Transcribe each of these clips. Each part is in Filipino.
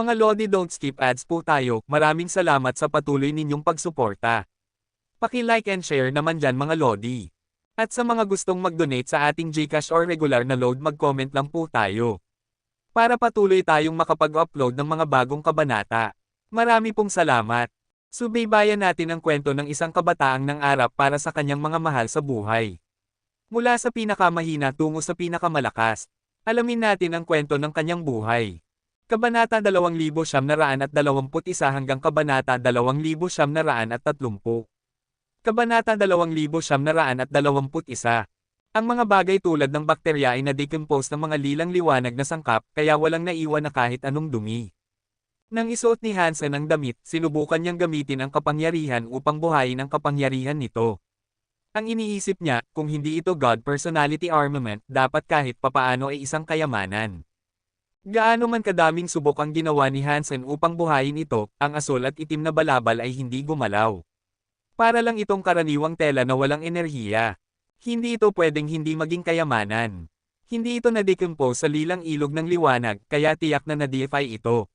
Mga Lodi, don't skip ads po tayo. Maraming salamat sa patuloy ninyong pagsuporta. Paki-like and share naman dyan mga Lodi. At sa mga gustong mag-donate sa ating GCash or regular na load, mag-comment lang po tayo. Para patuloy tayong makapag-upload ng mga bagong kabanata. Marami pong salamat. Subaybayan natin ang kwento ng isang kabataang nangarap para sa kanyang mga mahal sa buhay. Mula sa pinakamahina tungo sa pinakamalakas. Alamin natin ang kwento ng kanyang buhay. Kabanata 2921 hanggang Kabanata 2930. Kabanata 2921. Ang mga bagay tulad ng bakterya ay na-decompose ng mga lilang liwanag na sangkap, kaya walang naiwan na kahit anong dumi. Nang isuot ni Hansen ang damit, sinubukan niyang gamitin ang kapangyarihan upang buhayin ang kapangyarihan nito. Ang iniisip niya, kung hindi ito God Personality Armament, dapat kahit papaano ay isang kayamanan. Gaano man kadaming subok ang ginawa ni Hansen upang buhayin ito, ang asul at itim na balabal ay hindi gumalaw. Para lang itong karaniwang tela na walang enerhiya. Hindi ito pwedeng hindi maging kayamanan. Hindi ito na-decompose sa lilang ilog ng liwanag, kaya tiyak na na-defy ito.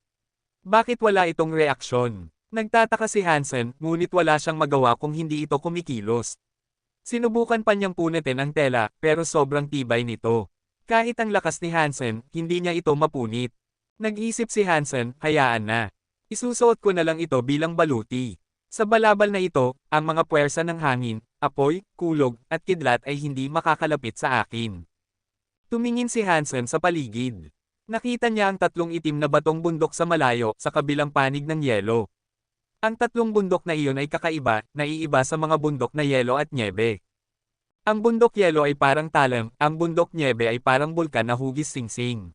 Bakit wala itong reaksyon? Nagtataka si Hansen, ngunit wala siyang magawa kung hindi ito kumikilos. Sinubukan pa niyang punitin ang tela, pero sobrang tibay nito. Kahit ang lakas ni Hansen, hindi niya ito mapunit. Nag-isip si Hansen, hayaan na. Isusuot ko na lang ito bilang baluti. Sa balabal na ito, ang mga puwersa ng hangin, apoy, kulog, at kidlat ay hindi makakalapit sa akin. Tumingin si Hansen sa paligid. Nakita niya ang tatlong itim na batong bundok sa malayo, sa kabilang panig ng yelo. Ang tatlong bundok na iyon ay kakaiba, naiiba sa mga bundok na yelo at nyebe. Ang bundok yelo ay parang talam, ang bundok nyebe ay parang bulkan na hugis singsing.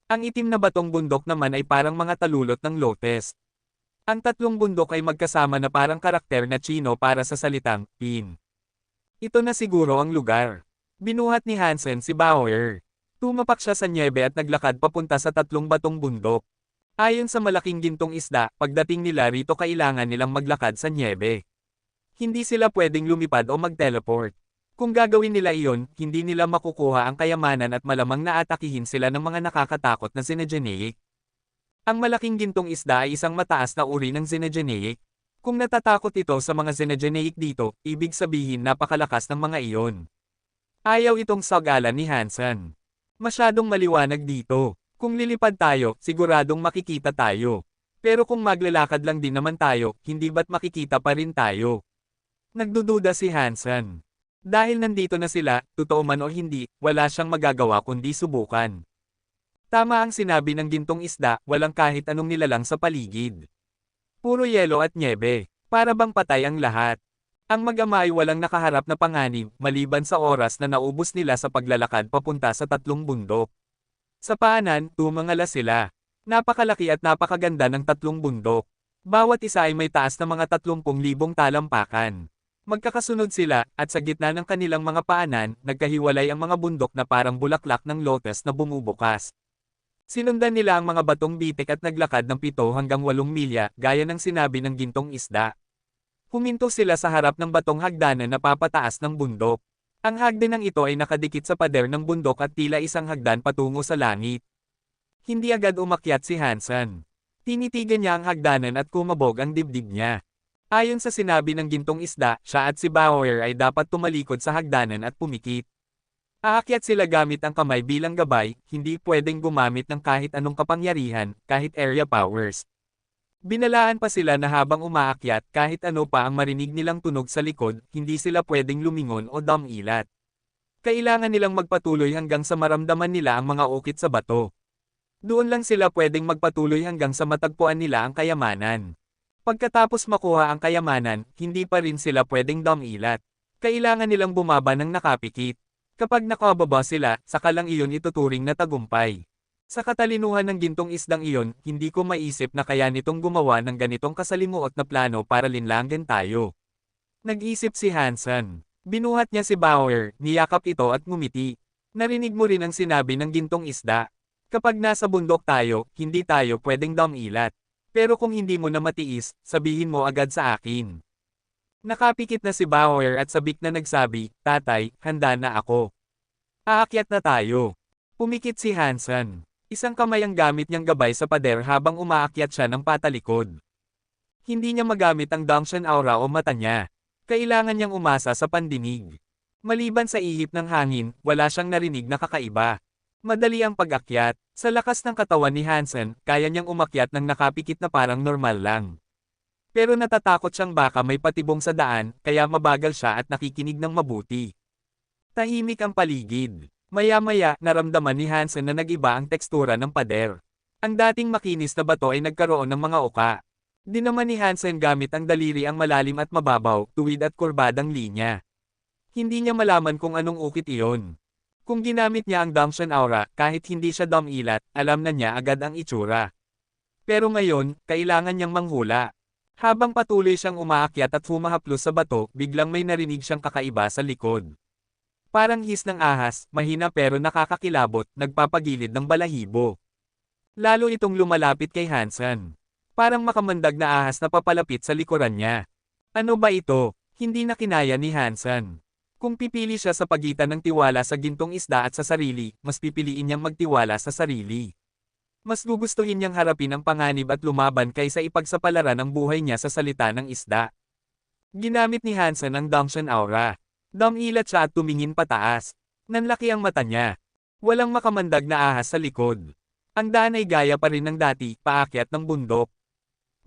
Ang itim na batong bundok naman ay parang mga talulot ng lotes. Ang tatlong bundok ay magkasama na parang karakter na Chino para sa salitang pin. Ito na siguro ang lugar. Binuhat ni Hansen si Bauer. Tumapak siya sa nyebe at naglakad papunta sa tatlong batong bundok. Ayon sa malaking gintong isda, pagdating nila rito kailangan nilang maglakad sa nyebe. Hindi sila pwedeng lumipad o mag-teleport. Kung gagawin nila iyon, hindi nila makukuha ang kayamanan at malamang naatakihin sila ng mga nakakatakot na Xenogeneic. Ang malaking gintong isda ay isang mataas na uri ng Xenogeneic. Kung natatakot ito sa mga Xenogeneic dito, ibig sabihin napakalakas ng mga iyon. Ayaw itong sagalan ni Hansen. Masyadong maliwanag dito. Kung lilipad tayo, siguradong makikita tayo. Pero kung maglalakad lang din naman tayo, hindi ba't makikita pa rin tayo? Nagdududa si Hansen. Dahil nandito na sila, totoo man o hindi, wala siyang magagawa kundi subukan. Tama ang sinabi ng gintong isda, walang kahit anong nilalang sa paligid. Puro yelo at nyebe, para bang patay ang lahat. Ang mag-ama ay walang nakaharap na panganib, maliban sa oras na naubos nila sa paglalakad papunta sa tatlong bundok. Sa paanan, tumangala sila. Napakalaki at napakaganda ng tatlong bundok. Bawat isa ay may taas na mga 30,000 talampakan. Magkakasunod sila, at sa gitna ng kanilang mga paanan, nagkahiwalay ang mga bundok na parang bulaklak ng lotus na bumubukas. Sinundan nila ang mga batong bitik at naglakad ng 7 hanggang 8 milya, gaya ng sinabi ng gintong isda. Huminto sila sa harap ng batong hagdanan na papataas ng bundok. Ang hagdanang ito ay nakadikit sa pader ng bundok at tila isang hagdan patungo sa langit. Hindi agad umakyat si Hansen. Tinitigan niya ang hagdanan at kumabog ang dibdib niya. Ayon sa sinabi ng gintong isda, siya at si Bauer ay dapat tumalikod sa hagdanan at pumikit. Aakyat sila gamit ang kamay bilang gabay, hindi pwedeng gumamit ng kahit anong kapangyarihan, kahit area powers. Binalaan pa sila na habang umaakyat, kahit ano pa ang marinig nilang tunog sa likod, hindi sila pwedeng lumingon o damilat. Kailangan nilang magpatuloy hanggang sa maramdaman nila ang mga ukit sa bato. Doon lang sila pwedeng magpatuloy hanggang sa matagpuan nila ang kayamanan. Pagkatapos makuha ang kayamanan, hindi pa rin sila pwedeng damilat. Kailangan nilang bumaba ng nakapikit. Kapag nakababa sila, saka lang iyon ituturing na tagumpay. Sa katalinuhan ng gintong isdang iyon, hindi ko maisip na kaya nitong gumawa ng ganitong kasalimuot na plano para linlanggan tayo. Nag-isip si Hansen. Binuhat niya si Bauer, niyakap ito at ngumiti. Narinig mo rin ang sinabi ng gintong isda. Kapag nasa bundok tayo, hindi tayo pwedeng damilat. Pero kung hindi mo na matiis, sabihin mo agad sa akin. Nakapikit na si Bauer at sabik na nagsabi, Tatay, handa na ako. Aakyat na tayo. Pumikit si Hansen. Isang kamay ang gamit niyang gabay sa pader habang umaakyat siya ng patalikod. Hindi niya magamit ang Dangshan Aura o mata niya. Kailangan niyang umasa sa pandinig. Maliban sa ihip ng hangin, wala siyang narinig na kakaiba. Madali ang pag-akyat. Sa lakas ng katawan ni Hansen, kaya niyang umakyat ng nakapikit na parang normal lang. Pero natatakot siyang baka may patibong sa daan, kaya mabagal siya at nakikinig ng mabuti. Tahimik ang paligid. Maya-maya, naramdaman ni Hansen na nag-iba ang tekstura ng pader. Ang dating makinis na bato ay nagkaroon ng mga uka. Dinaman ni Hansen gamit ang daliri ang malalim at mababaw, tuwid at kurbadang linya. Hindi niya malaman kung anong ukit iyon. Kung ginamit niya ang Dangshan Aura, kahit hindi siya damilat, alam na niya agad ang itsura. Pero ngayon, kailangan niyang manghula. Habang patuloy siyang umaakyat at humahaplos sa bato, biglang may narinig siyang kakaiba sa likod. Parang his ng ahas, mahina pero nakakakilabot, nagpapagilid ng balahibo. Lalo itong lumalapit kay Hansen. Parang makamandag na ahas na papalapit sa likuran niya. Ano ba ito? Hindi na kinaya ni Hansen. Kung pipili siya sa pagitan ng tiwala sa gintong isda at sa sarili, mas pipiliin niyang magtiwala sa sarili. Mas gugustuhin niyang harapin ang panganib at lumaban kaysa ipagsapalaran ang buhay niya sa salita ng isda. Ginamit ni Hansen ang Dangshan Aura. Damilat siya at tumingin pataas. Nanlaki ang mata niya. Walang makamandag na ahas sa likod. Ang daan ay gaya pa rin ng dati, paakyat ng bundok.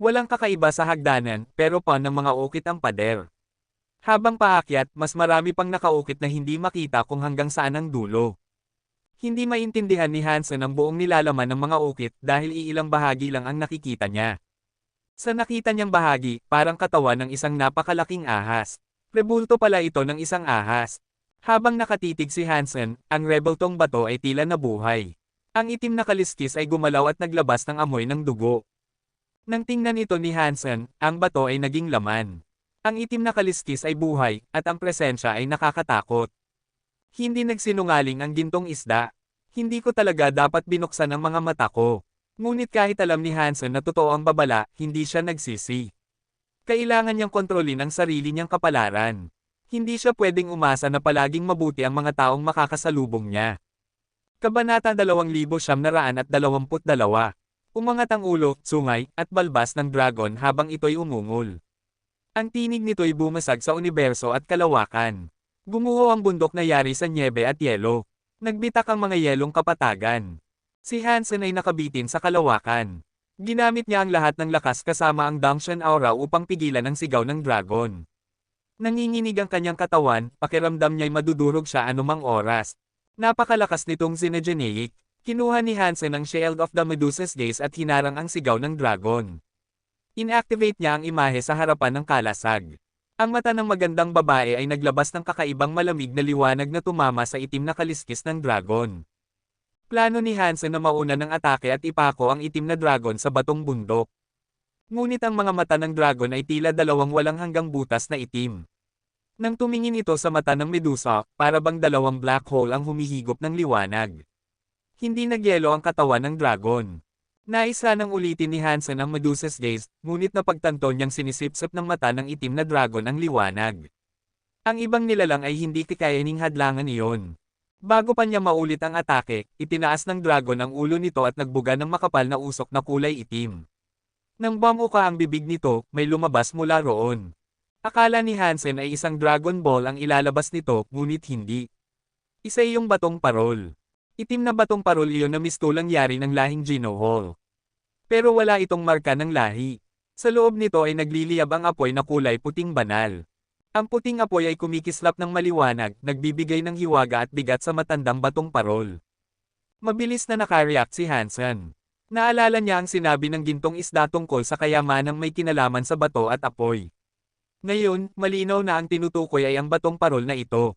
Walang kakaiba sa hagdanan, pero pa ng mga ukit ang pader. Habang paakyat, mas marami pang nakaukit na hindi makita kung hanggang saan ang dulo. Hindi maintindihan ni Hansen ang buong nilalaman ng mga ukit dahil iilang bahagi lang ang nakikita niya. Sa nakita niyang bahagi, parang katawan ng isang napakalaking ahas. Rebulto pala ito ng isang ahas. Habang nakatitig si Hansen, ang rebultong bato ay tila nabuhay. Ang itim na kaliskis ay gumalaw at naglabas ng amoy ng dugo. Nang tingnan ito ni Hansen, ang bato ay naging laman. Ang itim na kaliskis ay buhay, at ang presensya ay nakakatakot. Hindi nagsinungaling ang gintong isda. Hindi ko talaga dapat binuksan ang mga mata ko. Ngunit kahit alam ni Hansen na totoo ang babala, hindi siya nagsisi. Kailangan niyang kontrolin ang sarili niyang kapalaran. Hindi siya pwedeng umasa na palaging mabuti ang mga taong makakasalubong niya. Kabanata 2922. Umangat ang ulo, sungay, at balbas ng dragon habang ito'y umungol. Ang tinig nito'y bumasag sa universo at kalawakan. Gumuho ang bundok na yari sa nyebe at yelo. Nagbitak ang mga yelong kapatagan. Si Hansen ay nakabitin sa kalawakan. Ginamit niya ang lahat ng lakas kasama ang Dangshan Aura upang pigilan ang sigaw ng dragon. Nanginginig ang kanyang katawan, pakiramdam niya'y madudurog siya anumang oras. Napakalakas nitong Xenogeneic. Kinuha ni Hansen ang Shield of the Medusa's Gaze at hinarang ang sigaw ng dragon. Inactivate niya ang imahe sa harapan ng kalasag. Ang mata ng magandang babae ay naglabas ng kakaibang malamig na liwanag na tumama sa itim na kaliskis ng dragon. Plano ni Hansen na mauna ng atake at ipako ang itim na dragon sa batong bundok. Ngunit ang mga mata ng dragon ay tila dalawang walang hanggang butas na itim. Nang tumingin ito sa mata ng Medusa, para bang dalawang black hole ang humihigop ng liwanag. Hindi nagyelo ang katawan ng dragon. Naisa nang ulitin ni Hansen ang Medusa's Gaze, ngunit napagtanto niyang sinisipsip ng mata ng itim na dragon ang liwanag. Ang ibang nilalang ay hindi kakayaning hadlangan iyon. Bago pa niya maulit ang atake, itinaas ng dragon ang ulo nito at nagbuga ng makapal na usok na kulay itim. Nang bamuka ang bibig nito, may lumabas mula roon. Akala ni Hansen ay isang Dragon Ball ang ilalabas nito, ngunit hindi. Isa iyong batong parol. Itim na batong parol iyon na mistulang yari ng lahing Genohol. Pero wala itong marka ng lahi. Sa loob nito ay nagliliyab ang apoy na kulay puting banal. Ang puting apoy ay kumikislap ng maliwanag, nagbibigay ng hiwaga at bigat sa matandang batong parol. Mabilis na nakareact si Hansen. Naalala niya ang sinabi ng gintong isda tungkol sa kayamanang may kinalaman sa bato at apoy. Ngayon, malinaw na ang tinutukoy ay ang batong parol na ito.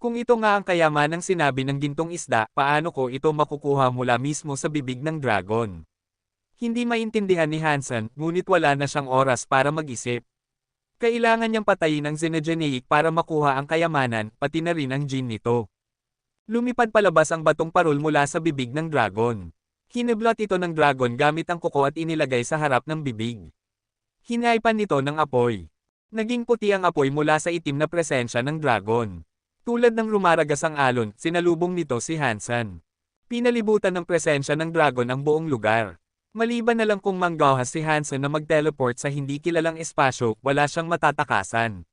Kung ito nga ang kayamanang sinabi ng gintong isda, paano ko ito makukuha mula mismo sa bibig ng dragon? Hindi maintindihan ni Hansen, ngunit wala na siyang oras para mag-isip. Kailangan niyang patayin ang Xenogeneic para makuha ang kayamanan, pati na rin ang gene nito. Lumipad palabas ang batong parol mula sa bibig ng dragon. Hiniblot ito ng dragon gamit ang kuko at inilagay sa harap ng bibig. Hinaypan nito ng apoy. Naging puti ang apoy mula sa itim na presensya ng dragon. Tulad ng rumaragas ang alon, sinalubong nito si Hansen. Pinalibutan ng presensya ng dragon ang buong lugar. Maliban na lang kung manggahas si Hansen na mag-teleport sa hindi kilalang espasyo, wala siyang matatakasan.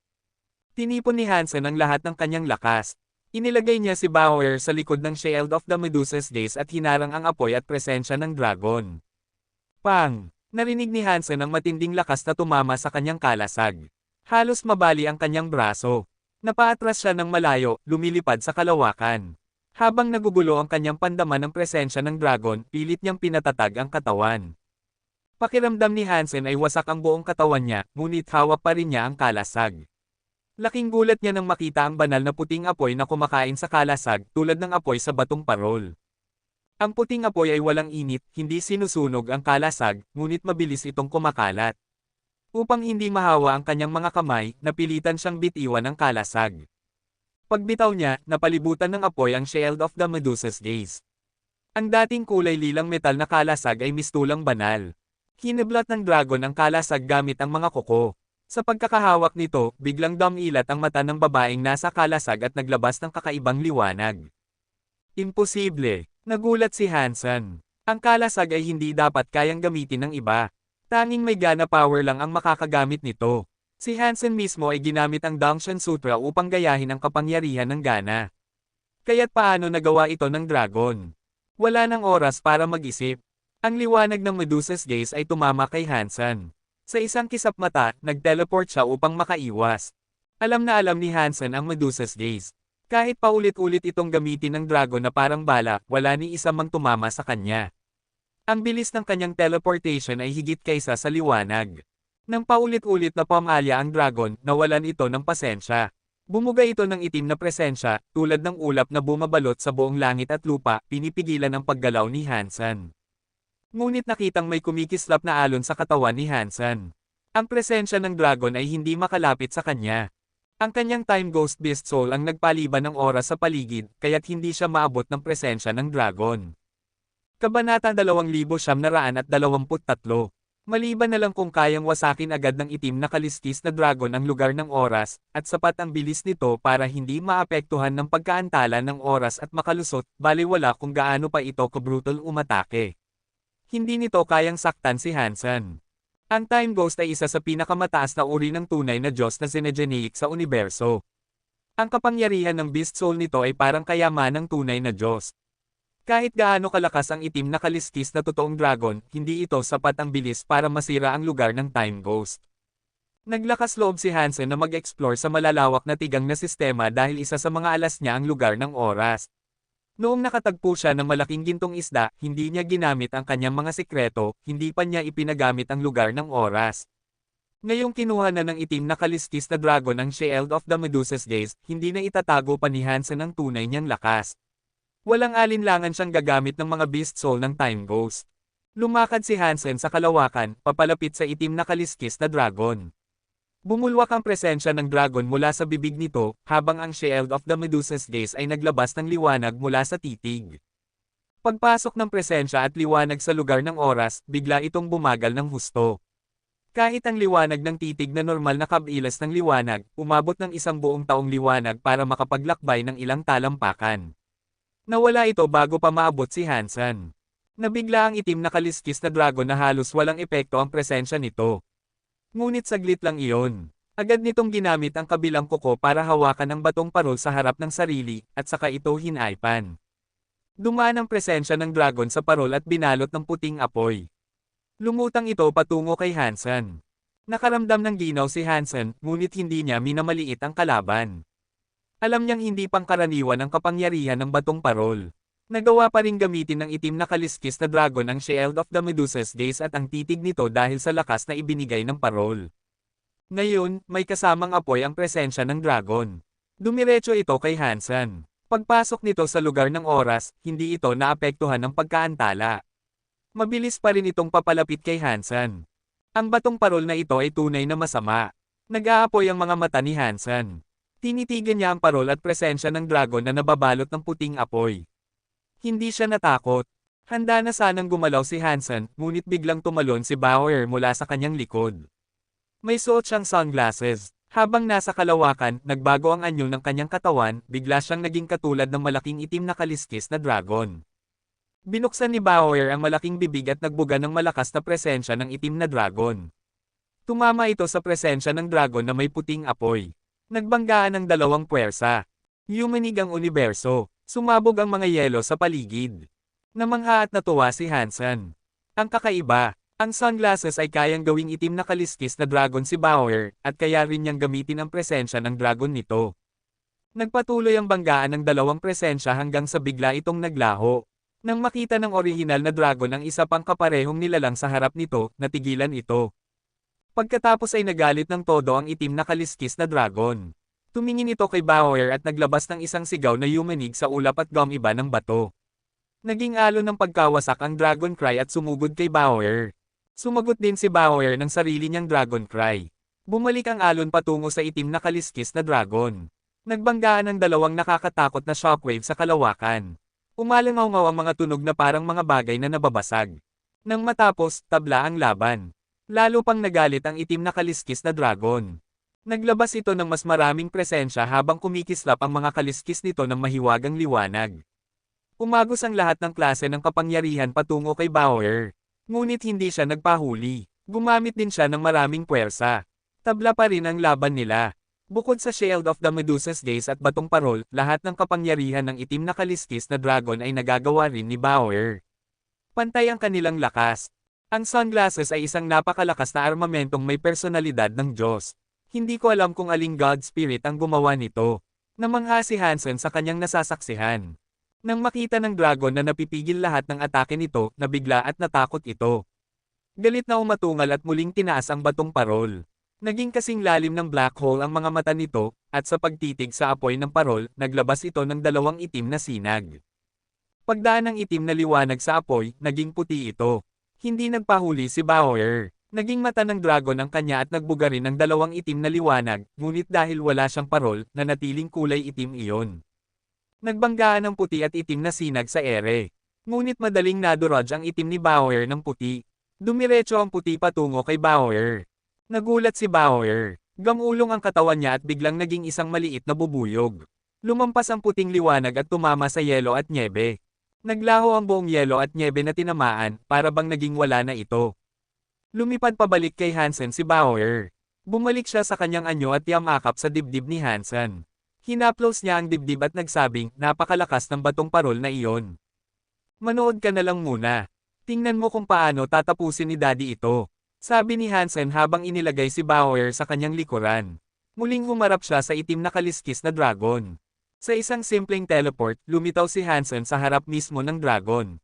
Tinipon ni Hansen ang lahat ng kanyang lakas. Inilagay niya si Bauer sa likod ng Shield of the Medusa's Gaze at hinarang ang apoy at presensya ng dragon. Pang! Narinig ni Hansen ang matinding lakas na tumama sa kanyang kalasag. Halos mabali ang kanyang braso. Napaatras siya ng malayo, lumilipad sa kalawakan. Habang nagugulo ang kanyang pandaman ng presensya ng dragon, pilit niyang pinatatag ang katawan. Pakiramdam ni Hansen ay wasak ang buong katawan niya, ngunit hawak pa rin niya ang kalasag. Laking gulat niya nang makita ang banal na puting apoy na kumakain sa kalasag tulad ng apoy sa batong parol. Ang puting apoy ay walang init, hindi sinusunog ang kalasag, ngunit mabilis itong kumakalat. Upang hindi mahawa ang kanyang mga kamay, napilitan siyang bitiwan ang kalasag. Pagbitaw niya, napalibutan ng apoy ang Shield of the Medusa's Gaze. Ang dating kulay lilang metal na kalasag ay mistulang banal. Kiniblat ng dragon ang kalasag gamit ang mga kuko. Sa pagkakahawak nito, biglang dumilat ang mata ng babaeng nasa kalasag at naglabas ng kakaibang liwanag. Imposible! Nagulat si Hansen. Ang kalasag ay hindi dapat kayang gamitin ng iba. Tanging may Gana power lang ang makakagamit nito. Si Hansen mismo ay ginamit ang Dangshan Sutra upang gayahin ang kapangyarihan ng Gana. Kaya't paano nagawa ito ng dragon? Wala nang oras para mag-isip. Ang liwanag ng Medusa's Gaze ay tumama kay Hansen. Sa isang kisap mata, nag-teleport siya upang makaiwas. Alam na alam ni Hansen ang Medusa's Gaze. Kahit paulit-ulit itong gamitin ng dragon na parang bala, wala ni isa mang tumama sa kanya. Ang bilis ng kanyang teleportation ay higit kaysa sa liwanag. Nang paulit-ulit na pumalya ang dragon, nawalan ito ng pasensya. Bumuga ito ng itim na presensya, tulad ng ulap na bumabalot sa buong langit at lupa, pinipigilan ang paggalaw ni Hansen. Ngunit nakitang may kumikislap na alon sa katawan ni Hansen. Ang presensya ng dragon ay hindi makalapit sa kanya. Ang kanyang Time Ghost Beast Soul ang nagpaliban ng oras sa paligid, kaya't hindi siya maabot ng presensya ng dragon. Kabanata 2923. Maliban na lang kung kayang wasakin agad ng itim na kaliskis na dragon ang lugar ng oras, at sapat ang bilis nito para hindi maapektuhan ng pagkaantala ng oras at makalusot, baliwala kung gaano pa ito kabrutal umatake. Hindi nito kayang saktan si Hansen. Ang Time Ghost ay isa sa pinakamataas na uri ng tunay na Diyos na Xenogeneic sa universo. Ang kapangyarihan ng Beast Soul nito ay parang kayaman ng tunay na Diyos. Kahit gaano kalakas ang itim na kaliskis na totoong dragon, hindi ito sapat ang bilis para masira ang lugar ng Time Ghost. Naglakas loob si Hansen na mag-explore sa malalawak na tigang na sistema dahil isa sa mga alas niya ang lugar ng oras. Noong nakatagpo siya ng malaking gintong isda, hindi niya ginamit ang kanyang mga sikreto, hindi pa niya ipinagamit ang lugar ng oras. Ngayong kinuha na ng itim na kaliskis na dragon ang Shield of the Medusa's Gaze, hindi na itatago pa ni Hansen ang tunay niyang lakas. Walang alinlangan siyang gagamit ng mga Beast Soul ng Time Ghost. Lumakad si Hansen sa kalawakan, papalapit sa itim na kaliskis na dragon. Bumulwak ang presensya ng dragon mula sa bibig nito, habang ang Shield of the Medusa's Gaze ay naglabas ng liwanag mula sa titig. Pagpasok ng presensya at liwanag sa lugar ng oras, bigla itong bumagal ng husto. Kahit ang liwanag ng titig na normal na kabilas ng liwanag, umabot ng isang buong taong liwanag para makapaglakbay ng ilang talampakan. Nawala ito bago pa maabot si Hansen. Nabigla ang itim na kaliskis na dragon na halos walang epekto ang presensya nito. Ngunit saglit lang iyon. Agad nitong ginamit ang kabilang kuko para hawakan ang batong parol sa harap ng sarili, at saka ito hinaipan. Dumaan ang presensya ng dragon sa parol at binalot ng puting apoy. Lumutang ito patungo kay Hansen. Nakaramdam ng ginaw si Hansen, ngunit hindi niya minamaliit ang kalaban. Alam niyang hindi pangkaraniwan ang kapangyarihan ng batong parol. Nagawa pa ring gamitin ng itim na kaliskis na dragon ang Shield of the Medusa's Gaze at ang titig nito dahil sa lakas na ibinigay ng parol. Ngayon, may kasamang apoy ang presensya ng dragon. Dumiretso ito kay Hansen. Pagpasok nito sa lugar ng oras, hindi ito naapektuhan ng pagkaantala. Mabilis pa rin itong papalapit kay Hansen. Ang batong parol na ito ay tunay na masama. Nag-aapoy ang mga mata ni Hansen. Tinitigan niya ang parol at presensya ng dragon na nababalot ng puting apoy. Hindi siya natakot. Handa na sanang gumalaw si Hansen, ngunit biglang tumalon si Bauer mula sa kanyang likod. May suot siyang sunglasses. Habang nasa kalawakan, nagbago ang anyo ng kanyang katawan, bigla siyang naging katulad ng malaking itim na kaliskis na dragon. Binuksan ni Bauer ang malaking bibig at nagbuga ng malakas na presensya ng itim na dragon. Tumama ito sa presensya ng dragon na may puting apoy. Nagbanggaan ang dalawang puwersa. Yumanig ang universo. Sumabog ang mga yelo sa paligid. Namangha at natuwa si Hansen. Ang kakaiba, ang sunglasses ay kayang gawing itim na kaliskis na dragon si Bauer, at kaya rin niyang gamitin ang presensya ng dragon nito. Nagpatuloy ang banggaan ng dalawang presensya hanggang sa bigla itong naglaho. Nang makita ng orihinal na dragon ang isa pang kaparehong nilalang sa harap nito, natigilan ito. Pagkatapos ay nagalit ng todo ang itim na kaliskis na dragon. Tumingin ito kay Bauer at naglabas ng isang sigaw na yumanig sa ulap at gumiba ng bato. Naging alon ng pagkawasak ang dragon cry at sumugod kay Bauer. Sumagot din si Bauer ng sarili niyang dragon cry. Bumalik ang alon patungo sa itim na kaliskis na dragon. Nagbanggaan ang dalawang nakakatakot na shockwave sa kalawakan. Umalangaw-ngaw ang mga tunog na parang mga bagay na nababasag. Nang matapos, tabla ang laban. Lalo pang nagalit ang itim na kaliskis na dragon. Naglabas ito ng mas maraming presensya habang kumikislap ang mga kaliskis nito ng mahiwagang liwanag. Umagos ang lahat ng klase ng kapangyarihan patungo kay Bauer. Ngunit hindi siya nagpahuli. Gumamit din siya ng maraming puwersa. Tabla pa rin ang laban nila. Bukod sa Shield of the Medusa's Gaze at Batong Parol, lahat ng kapangyarihan ng itim na kaliskis na dragon ay nagagawa rin ni Bauer. Pantay ang kanilang lakas. Ang sunglasses ay isang napakalakas na armamentong may personalidad ng Diyos. Hindi ko alam kung aling God Spirit ang gumawa nito. Namangha si Hansen sa kanyang nasasaksihan. Nang makita ng dragon na napipigil lahat ng atake nito, nabigla at natakot ito. Galit na umatungal at muling tinaas ang batong parol. Naging kasing lalim ng black hole ang mga mata nito, at sa pagtitig sa apoy ng parol, naglabas ito ng dalawang itim na sinag. Pagdaan ng itim na liwanag sa apoy, naging puti ito. Hindi nagpahuli si Bauer. Naging mata ng dragon ang kanya at nagbuga rin ng dalawang itim na liwanag, ngunit dahil wala siyang parol, nanatiling kulay itim iyon. Nagbanggaan ng puti at itim na sinag sa ere. Ngunit madaling nadurog ang itim ni Bauer ng puti. Dumiretso ang puti patungo kay Bauer. Nagulat si Bauer. Gamulong ang katawan niya at biglang naging isang maliit na bubuyog. Lumampas ang puting liwanag at tumama sa yelo at nyebe. Naglaho ang buong yelo at nyebe na tinamaan, para bang naging wala na ito. Lumipad pabalik kay Hansen si Bauer. Bumalik siya sa kanyang anyo at yamakap sa dibdib ni Hansen. Hinaplos niya ang dibdib at nagsabing, napakalakas ng batong parol na iyon. Manood ka na lang muna. Tingnan mo kung paano tatapusin ni Daddy ito. Sabi ni Hansen habang inilagay si Bauer sa kanyang likuran. Muling humarap siya sa itim na kaliskis na dragon. Sa isang simpleng teleport, lumitaw si Hansen sa harap mismo ng dragon.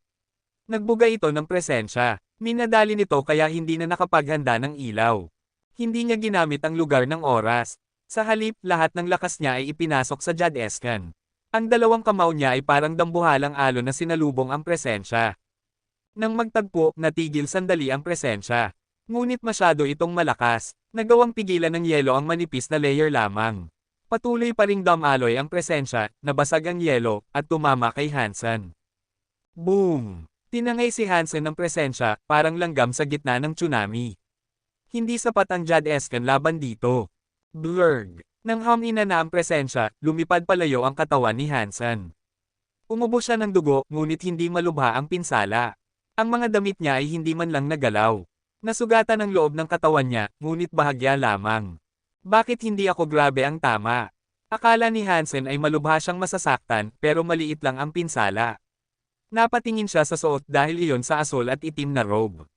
Nagbuga ito ng presensya. Minadali nito kaya hindi na nakapaghanda ng ilaw. Hindi niya ginamit ang lugar ng oras. Sa halip, lahat ng lakas niya ay ipinasok sa Jadescan. Ang dalawang kamao niya ay parang dambuhalang alon na sinalubong ang presensya. Nang magtagpo, natigil sandali ang presensya. Ngunit masyado itong malakas. Nagawang pigilan ng yelo ang manipis na layer lamang. Patuloy pa ring damaloy ang presensya, nabasag ang yelo, at tumama kay Hansen. Boom! Tinangay si Hansen ng presensya, parang langgam sa gitna ng tsunami. Hindi sapat ang Jadescan laban dito. Blurg! Nang hamina na ang presensya, lumipad palayo ang katawan ni Hansen. Umubos siya ng dugo, ngunit hindi malubha ang pinsala. Ang mga damit niya ay hindi man lang nagalaw. Nasugatan ang loob ng katawan niya, ngunit bahagya lamang. Bakit hindi ako grabe ang tama? Akala ni Hansen ay malubha siyang masasaktan, pero maliit lang ang pinsala. Napatingin siya sa suot dahil iyon sa asul at itim na robe.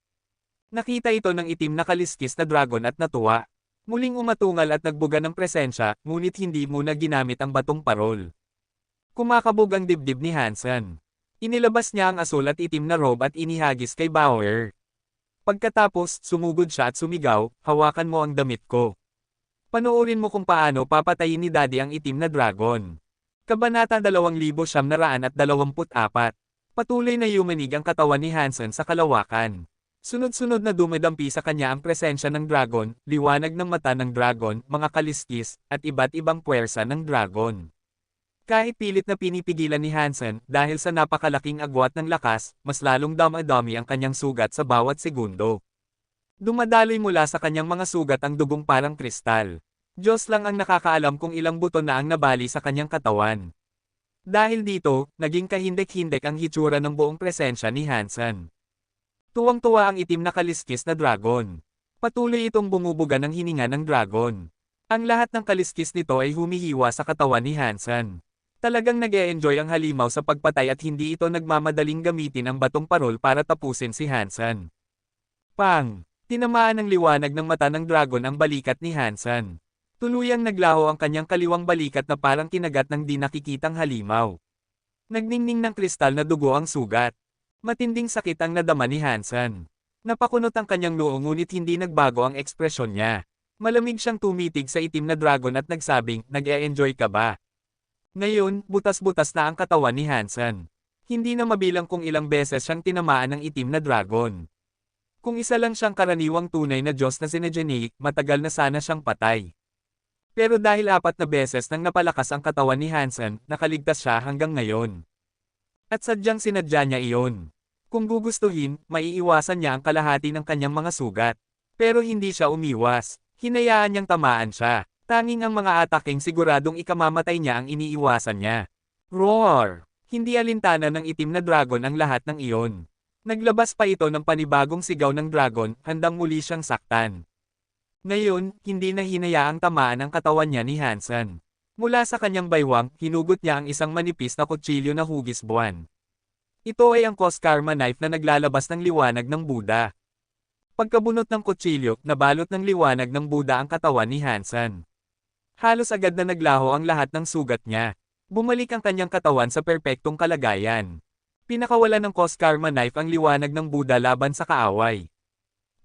Nakita ito ng itim na kaliskis na dragon at natuwa. Muling umatungal at nagbuga ng presensya, ngunit hindi muna ginamit ang batong parol. Kumakabog ang dibdib ni Hansen. Inilabas niya ang asul at itim na robe at inihagis kay Bauer. Pagkatapos, sumugod siya at sumigaw, hawakan mo ang damit ko. Panoorin mo kung paano papatayin ni Daddy ang itim na dragon. Kabanata 2924. Patuloy na yumanig ang katawan ni Hansen sa kalawakan. Sunod-sunod na dumadampi sa kanya ang presensya ng dragon, liwanag ng mata ng dragon, mga kaliskis, at iba't ibang puwersa ng dragon. Kahit pilit na pinipigilan ni Hansen, dahil sa napakalaking agwat ng lakas, mas lalong dami ang kanyang sugat sa bawat segundo. Dumadaloy mula sa kanyang mga sugat ang dugong parang kristal. Diyos lang ang nakakaalam kung ilang buto na ang nabali sa kanyang katawan. Dahil dito, naging kahindek-hindek ang hitsura ng buong presensya ni Hansen. Tuwang-tuwa ang itim na kaliskis na dragon. Patuloy itong bumubuga ng hininga ng dragon. Ang lahat ng kaliskis nito ay humihiwa sa katawan ni Hansen. Talagang nag-e-enjoy ang halimaw sa pagpatay at hindi ito nagmamadaling gamitin ang batong parol para tapusin si Hansen. Pang! Tinamaan ng liwanag ng mata ng dragon ang balikat ni Hansen. Tuluyang naglaho ang kanyang kaliwang balikat na parang kinagat ng di nakikitang halimaw. Nagningning ng kristal na dugo ang sugat. Matinding sakit ang nadama ni Hansen. Napakunot ang kanyang noo ngunit hindi nagbago ang ekspresyon niya. Malamig siyang tumitig sa itim na dragon at nagsabing, "Nag-e-enjoy ka ba?" Ngayon, butas-butas na ang katawan ni Hansen. Hindi na mabilang kung ilang beses siyang tinamaan ng itim na dragon. Kung isa lang siyang karaniwang tunay na Diyos na sinegenic, matagal na sana siyang patay. Pero dahil 4 na beses nang napalakas ang katawan ni Hansen, nakaligtas siya hanggang ngayon. At sadyang sinadya niya iyon. Kung gugustuhin, maiiwasan niya ang kalahati ng kanyang mga sugat. Pero hindi siya umiwas. Hinayaan niyang tamaan siya. Tanging ang mga ataking siguradong ikamamatay niya ang iniiwasan niya. Roar! Hindi alintana ng itim na dragon ang lahat ng iyon. Naglabas pa ito ng panibagong sigaw ng dragon, handang muli siyang saktan. Ngayon, hindi na hinayaang tamaan ang katawan niya ni Hansen. Mula sa kanyang baywang, hinugot niya ang isang manipis na kutsilyo na hugis buwan. Ito ay ang Coskarma knife na naglalabas ng liwanag ng Buddha. Pagkabunot ng kutsilyo, nabalot ng liwanag ng Buddha ang katawan ni Hansen. Halos agad na naglaho ang lahat ng sugat niya. Bumalik ang kanyang katawan sa perpektong kalagayan. Pinakawalan ng Coskarma knife ang liwanag ng Buddha laban sa kaaway.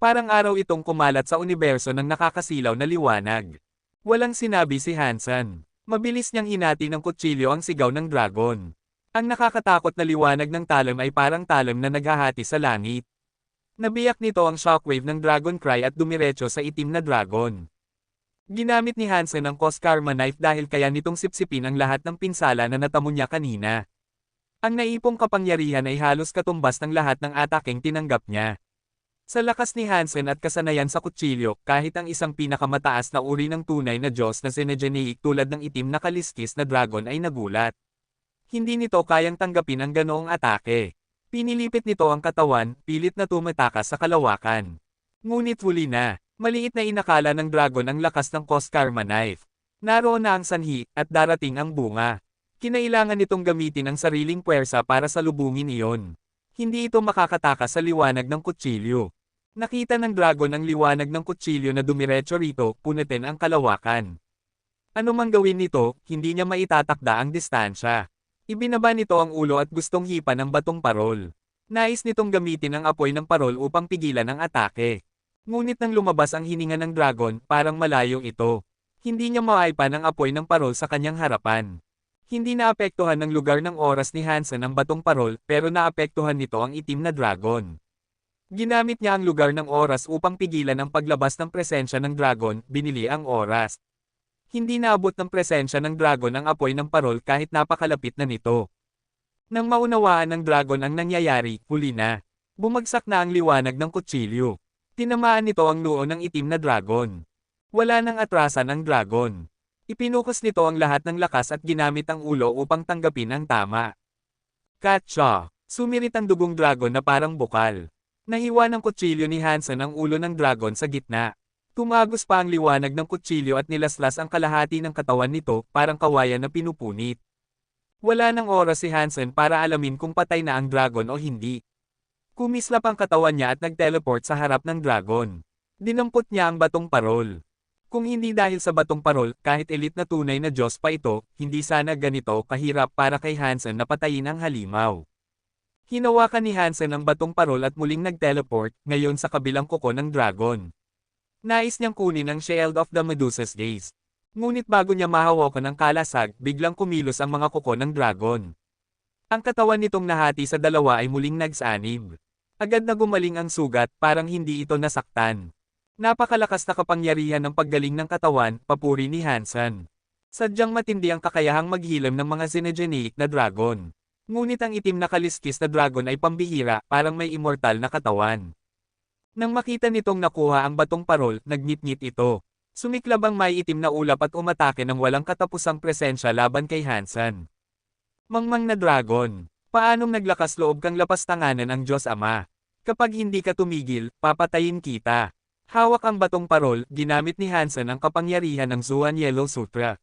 Parang araw itong kumalat sa universo ng nakakasilaw na liwanag. Walang sinabi si Hansen. Mabilis niyang hinati ng kutsilyo ang sigaw ng dragon. Ang nakakatakot na liwanag ng talon ay parang talon na naghahati sa langit. Nabiyak nito ang shockwave ng dragon cry at dumiretso sa itim na dragon. Ginamit ni Hansen ang Coskarma knife dahil kaya nitong sipsipin ang lahat ng pinsala na natamo niya kanina. Ang naipong kapangyarihan ay halos katumbas ng lahat ng ataking tinanggap niya. Sa lakas ni Hansen at kasanayan sa kutsilyo, kahit ang isang pinakamataas na uri ng tunay na Diyos na sinegenic tulad ng itim na kaliskis na dragon ay nagulat. Hindi nito kayang tanggapin ang ganoong atake. Pinilipit nito ang katawan, pilit na tumatakas sa kalawakan. Ngunit huli na, maliit na inakala ng dragon ang lakas ng Coskarma knife. Naroon na ang sanhi, at darating ang bunga. Kinailangan nitong gamitin ang sariling puwersa para salubungin iyon. Hindi ito makakatakas sa liwanag ng kutsilyo. Nakita ng dragon ang liwanag ng kutsilyo na dumiretso rito, punitin ang kalawakan. Ano mang gawin nito, hindi niya maitatakda ang distansya. Ibinaba nito ang ulo at gustong hipa ng batong parol. Nais nitong gamitin ang apoy ng parol upang pigilan ang atake. Ngunit nang lumabas ang hininga ng dragon, parang malayo ito. Hindi niya maipan ang apoy ng parol sa kanyang harapan. Hindi naapektuhan ng lugar ng oras ni Hansen ang batong parol, pero naapektuhan nito ang itim na dragon. Ginamit niya ang lugar ng oras upang pigilan ang paglabas ng presensya ng dragon, binili ang oras. Hindi naabot ng presensya ng dragon ang apoy ng parol kahit napakalapit na nito. Nang maunawaan ng dragon ang nangyayari, huli na. Bumagsak na ang liwanag ng kutsilyo. Tinamaan nito ang noo ng itim na dragon. Wala nang atrasan ang dragon. Ipinukos nito ang lahat ng lakas at ginamit ang ulo upang tanggapin ang tama. Katsa! Sumirit ang dugong dragon na parang bukal. Nahiwa ng kutsilyo ni Hansen ang ulo ng dragon sa gitna. Tumagos pa ang liwanag ng kutsilyo at nilaslas ang kalahati ng katawan nito, parang kawayan na pinupunit. Wala nang oras si Hansen para alamin kung patay na ang dragon o hindi. Kumislap ang katawan niya at nag-teleport sa harap ng dragon. Dinampot niya ang batong parol. Kung hindi dahil sa batong parol, kahit elite na tunay na Diyos pa ito, hindi sana ganito kahirap para kay Hansen na patayin ang halimaw. Hinawakan ni Hansen ang batong parol at muling nag-teleport, ngayon sa kabilang kuko ng dragon. Nais niyang kunin ang Shield of the Medusa's Gaze. Ngunit bago niya mahawakan ang kalasag, biglang kumilos ang mga kuko ng dragon. Ang katawan nitong nahati sa dalawa ay muling nagsanib. Agad na gumaling ang sugat, parang hindi ito nasaktan. Napakalakas na kapangyarihan ng paggaling ng katawan, papuri ni Hansen. Sadyang matindi ang kakayahang maghilom ng mga sinegenic na dragon. Ngunit ang itim na kaliskis na dragon ay pambihira, parang may immortal na katawan. Nang makita nitong nakuha ang batong parol, nagngit-ngit ito. Sumiklab ang may itim na ulap at umatake ng walang katapusang presensya laban kay Hansen. Mangmang na dragon. Paanong naglakas loob kang lapastanganan ang Diyos Ama? Kapag hindi ka tumigil, papatayin kita. Hawak ang batong parol, ginamit ni Hansen ang kapangyarihan ng Zuan Yellow Sutra.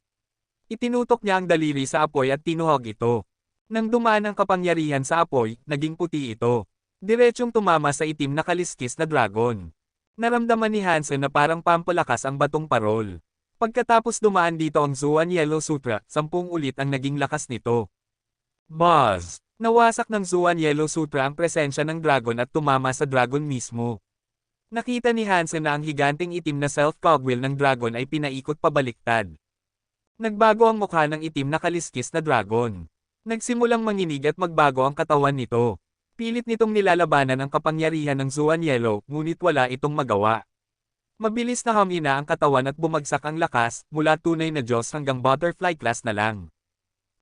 Itinutok niya ang daliri sa apoy at tinuhog ito. Nang dumaan ang kapangyarihan sa apoy, naging puti ito. Diretsyong tumama sa itim na kaliskis na dragon. Naramdaman ni Hansen na parang pampalakas ang batong parol. Pagkatapos dumaan dito ang Zuan Yellow Sutra, 10 ulit ang naging lakas nito. Buzz! Nawasak ng Zuan Yellow Sutra ang presensya ng dragon at tumama sa dragon mismo. Nakita ni Hansen na ang higanting itim na self-cogwheel ng dragon ay pinaikot pabaliktad. Nagbago ang mukha ng itim na kaliskis na dragon. Nagsimulang manginig at magbago ang katawan nito. Pilit nitong nilalabanan ang kapangyarihan ng Zuan Yellow, ngunit wala itong magawa. Mabilis na humina ang katawan at bumagsak ang lakas, mula tunay na Diyos hanggang butterfly class na lang.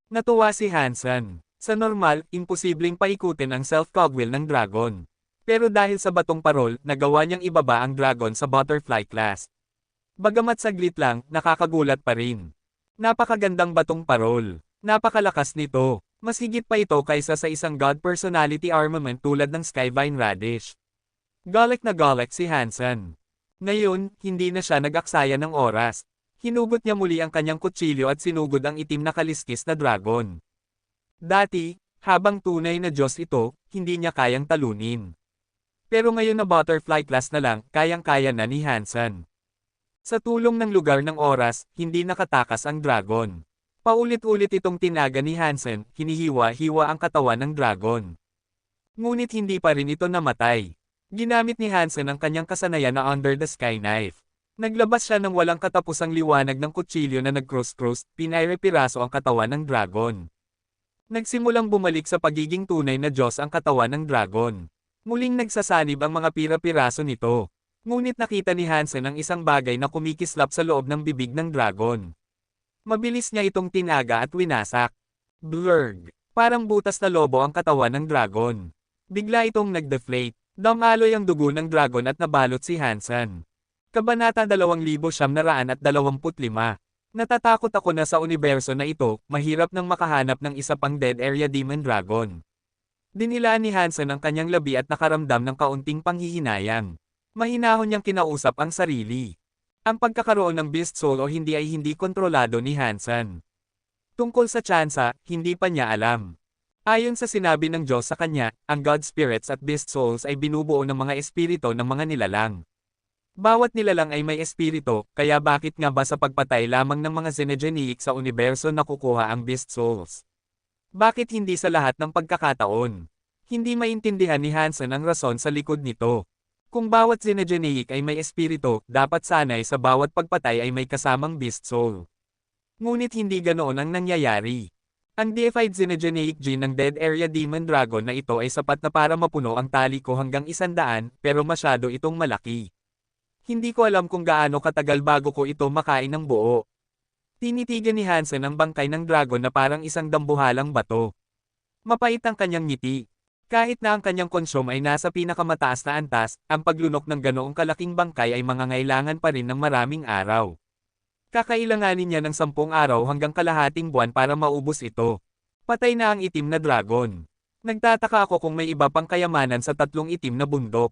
Natuwa si Hansen. Sa normal, imposibleng paikutin ang self-cogwheel ng dragon. Pero dahil sa batong parol, nagawa niyang ibaba ang dragon sa butterfly class. Bagamat saglit lang, nakakagulat pa rin. Napakagandang batong parol. Napakalakas nito. Mas higit pa ito kaysa sa isang god personality armament tulad ng Skyvine Radish. Galak na galak si Hansen. Ngayon, hindi na siya nag-aksaya ng oras. Hinugot niya muli ang kanyang kutsilyo at sinugod ang itim na kaliskis na dragon. Dati, habang tunay na Diyos ito, hindi niya kayang talunin. Pero ngayon na butterfly class na lang, kayang-kaya na ni Hansen. Sa tulong ng lugar ng oras, hindi nakatakas ang dragon. Paulit-ulit itong tinaga ni Hansen, hinihiwa-hiwa ang katawan ng dragon. Ngunit hindi pa rin ito namatay. Ginamit ni Hansen ang kanyang kasanayan na Under the Sky Knife. Naglabas siya ng walang katapusang liwanag ng kutsilyo na nag-cross-cross, pinayre-piraso ang katawan ng dragon. Nagsimulang bumalik sa pagiging tunay na Diyos ang katawan ng dragon. Muling nagsasanib ang mga pira-piraso nito. Ngunit nakita ni Hansen ang isang bagay na kumikislap sa loob ng bibig ng dragon. Mabilis niya itong tinaga at winasak. Blurg! Parang butas na lobo ang katawan ng dragon. Bigla itong nag-deflate. Damaloy ang dugo ng dragon at nabalot si Hansen. Kabanata 2925. Natatakot ako na sa universo na ito, mahirap nang makahanap ng isa pang Dead Area Demon Dragon. Dinilaan ni Hansen ang kanyang labi at nakaramdam ng kaunting panghihinayang. Mahinahon niyang kinausap ang sarili. Ang pagkakaroon ng Beast Soul o hindi ay hindi kontrolado ni Hansen. Tungkol sa tsansa, hindi pa niya alam. Ayon sa sinabi ng Diyos sa kanya, ang God Spirits at Beast Souls ay binubuo ng mga espirito ng mga nilalang. Bawat nilalang ay may espirito, kaya bakit nga ba sa pagpatay lamang ng mga Xenogenic sa universo nakukuha ang Beast Souls? Bakit hindi sa lahat ng pagkakataon? Hindi maintindihan ni Hansen ang rason sa likod nito. Kung bawat Xenogenic ay may espirito, dapat sanay sa bawat pagpatay ay may kasamang Beast Soul. Ngunit hindi ganoon ang nangyayari. Ang deified Xenogenic gene ng Dead Area Demon Dragon na ito ay sapat na para mapuno ang tali ko hanggang 100, pero masyado itong malaki. Hindi ko alam kung gaano katagal bago ko ito makain ng buo. Tinitigan ni Hansen ang bangkay ng dragon na parang isang dambuhalang bato. Mapait ang kanyang ngiti. Kahit na ang kanyang konsyum ay nasa pinakamataas na antas, ang paglunok ng ganoong kalaking bangkay ay mangangailangan pa rin ng maraming araw. Kakailanganin niya ng 10 araw hanggang kalahating buwan para maubos ito. Patay na ang itim na dragon. Nagtataka ako kung may iba pang kayamanan sa 3 itim na bundok.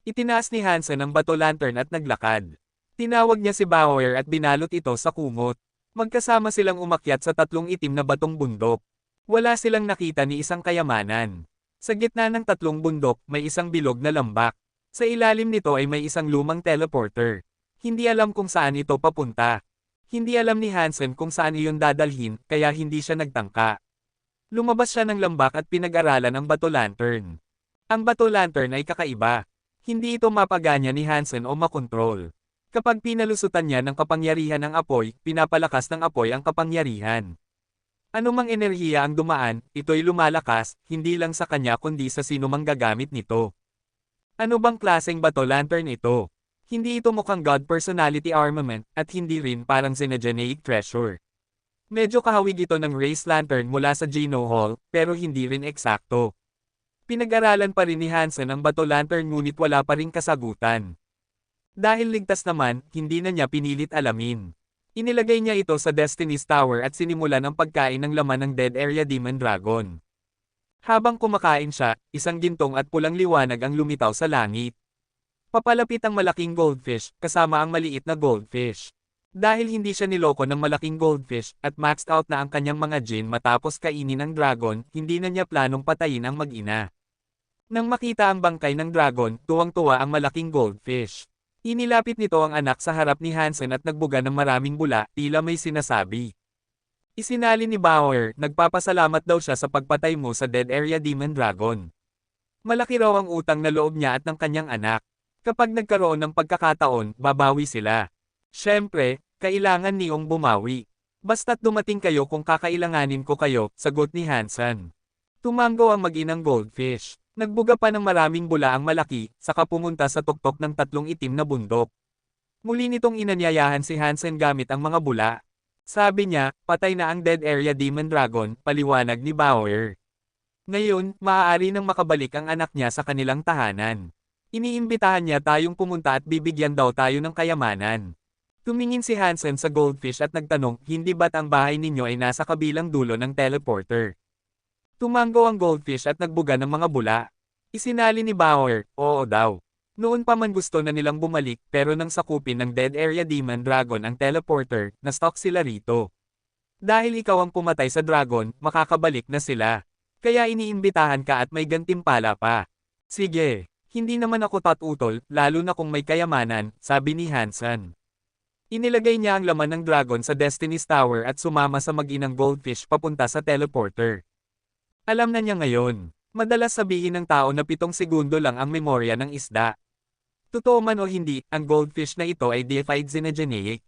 Itinaas ni Hansen ang bato lantern at naglakad. Tinawag niya si Bauer at binalot ito sa kumot. Magkasama silang umakyat sa 3 itim na batong bundok. Wala silang nakita ni isang kayamanan. Sa gitna ng 3 bundok, may isang bilog na lambak. Sa ilalim nito ay may isang lumang teleporter. Hindi alam kung saan ito papunta. Hindi alam ni Hansen kung saan iyon dadalhin, kaya hindi siya nagtangka. Lumabas siya ng lambak at pinag-aralan ang bato lantern. Ang bato lantern ay kakaiba. Hindi ito mapaganya ni Hansen o makontrol. Kapag pinalusutan niya ng kapangyarihan ng apoy, pinapalakas ng apoy ang kapangyarihan. Anumang enerhiya ang dumaan, ito'y lumalakas, hindi lang sa kanya kundi sa sinumang gagamit nito. Ano bang klaseng bato lantern ito? Hindi ito mukhang God Personality Armament, at hindi rin parang Xenogenic Treasure. Medyo kahawig ito ng Race Lantern mula sa Geno Hall, pero hindi rin eksakto. Pinag-aralan pa rin ni Hansen ang bato lantern ngunit wala pa ring kasagutan. Dahil ligtas naman, hindi na niya pinilit alamin. Inilagay niya ito sa Destiny's Tower at sinimulan ang pagkain ng laman ng Dead Area Demon Dragon. Habang kumakain siya, isang gintong at pulang liwanag ang lumitaw sa langit. Papalapit ang malaking goldfish, kasama ang maliit na goldfish. Dahil hindi siya niloko ng malaking goldfish, at maxed out na ang kanyang mga gin matapos kainin ng dragon, hindi na niya planong patayin ang mag-ina. Nang makita ang bangkay ng dragon, tuwang-tuwa ang malaking goldfish. Inilapit nito ang anak sa harap ni Hansen at nagbuga ng maraming bula, tila may sinasabi. Isinali ni Bauer, nagpapasalamat daw siya sa pagpatay mo sa Dead Area Demon Dragon. Malaki raw ang utang na loob niya at ng kanyang anak. Kapag nagkaroon ng pagkakataon, babawi sila. Siyempre, kailangan niyong bumawi. Basta't dumating kayo kung kakailanganin ko kayo, sagot ni Hansen. Tumango ang mag-inang goldfish. Nagbuga pa ng maraming bula ang malaki, saka pumunta sa tuktok ng tatlong itim na bundok. Muli nitong inanyayahan si Hansen gamit ang mga bula. Sabi niya, patay na ang Dead Area Demon Dragon, paliwanag ni Bauer. Ngayon, maaari nang makabalik ang anak niya sa kanilang tahanan. Iniimbitahan niya tayong pumunta at bibigyan daw tayo ng kayamanan. Tumingin si Hansen sa goldfish at nagtanong, hindi ba't ang bahay ninyo ay nasa kabilang dulo ng teleporter? Tumango ang goldfish at nagbuga ng mga bula. Isinali ni Bauer, oo daw. Noon pa man gusto na nilang bumalik pero nang sakupin ng Dead Area Demon Dragon ang teleporter, na-stuck sila rito. Dahil ikaw ang pumatay sa dragon, makakabalik na sila. Kaya iniimbitahan ka at may gantimpala pa. Sige, hindi naman ako tatutol, lalo na kung may kayamanan, sabi ni Hansen. Inilagay niya ang laman ng dragon sa Destiny's Tower at sumama sa mag-inang goldfish papunta sa teleporter. Alam na niya ngayon. Madalas sabihin ng tao na 7 segundo lang ang memorya ng isda. Totoo man o hindi, ang goldfish na ito ay deified xenogeneic.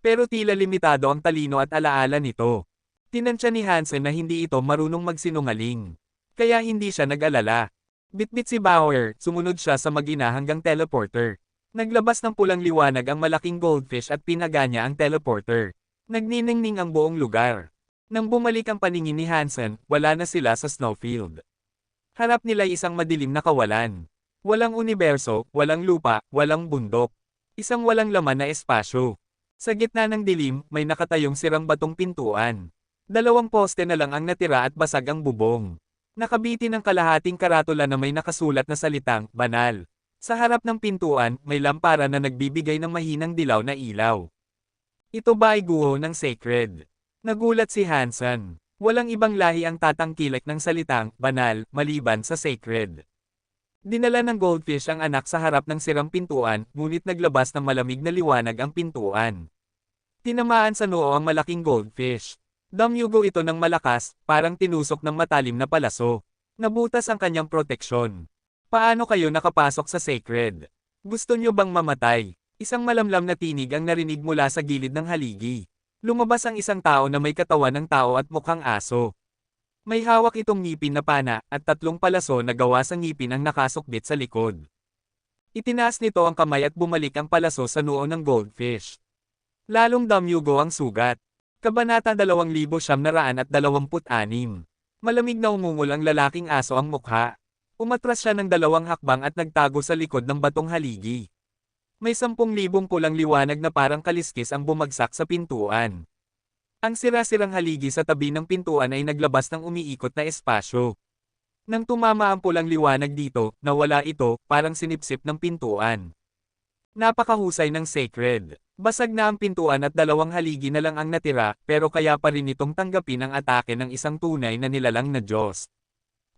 Pero tila limitado ang talino at alaala nito. Tinansya ni Hansen na hindi ito marunong magsinungaling. Kaya hindi siya nag-alala. Bitbit si Bauer, sumunod siya sa mag-ina hanggang teleporter. Naglabas ng pulang liwanag ang malaking goldfish at pinaganya ang teleporter. Nagniningning ang buong lugar. Nang bumalik ang paningin ni Hansen, wala na sila sa snowfield. Harap nila isang madilim na kawalan. Walang universo, walang lupa, walang bundok. Isang walang laman na espasyo. Sa gitna ng dilim, may nakatayong sirang batong pintuan. 2 poste na lang ang natira at basag ang bubong. Nakabitin ang kalahating karatula na may nakasulat na salitang, banal. Sa harap ng pintuan, may lampara na nagbibigay ng mahinang dilaw na ilaw. Ito ba ay guho ng sacred? Nagulat si Hansen. Walang ibang lahi ang tatangkilik ng salitang, banal, maliban sa sacred. Dinala ng goldfish ang anak sa harap ng sirang pintuan, ngunit naglabas ng malamig na liwanag ang pintuan. Tinamaan sa noo ang malaking goldfish. Damyugo ito ng malakas, parang tinusok ng matalim na palaso. Nabutas ang kanyang proteksyon. Paano kayo nakapasok sa sacred? Gusto niyo bang mamatay? Isang malamlam na tinig ang narinig mula sa gilid ng haligi. Lumabas ang isang tao na may katawan ng tao at mukhang aso. May hawak itong ngipin na pana, at 3 palaso na gawa sa ngipin ang nakasukbit sa likod. Itinaas nito ang kamay at bumalik ang palaso sa noo ng goldfish. Lalong damyugo ang sugat. Kabanata 2926. Malamig na umungol ang lalaking aso ang mukha. Umatras siya ng 2 hakbang at nagtago sa likod ng batong haligi. May 10,000 pulang liwanag na parang kaliskis ang bumagsak sa pintuan. Ang sira-sirang haligi sa tabi ng pintuan ay naglabas ng umiikot na espasyo. Nang tumama ang pulang liwanag dito, nawala ito, parang sinipsip ng pintuan. Napakahusay ng sacred. Basag na ang pintuan at 2 haligi na lang ang natira, pero kaya pa rin itong tanggapin ang atake ng isang tunay na nilalang na Diyos.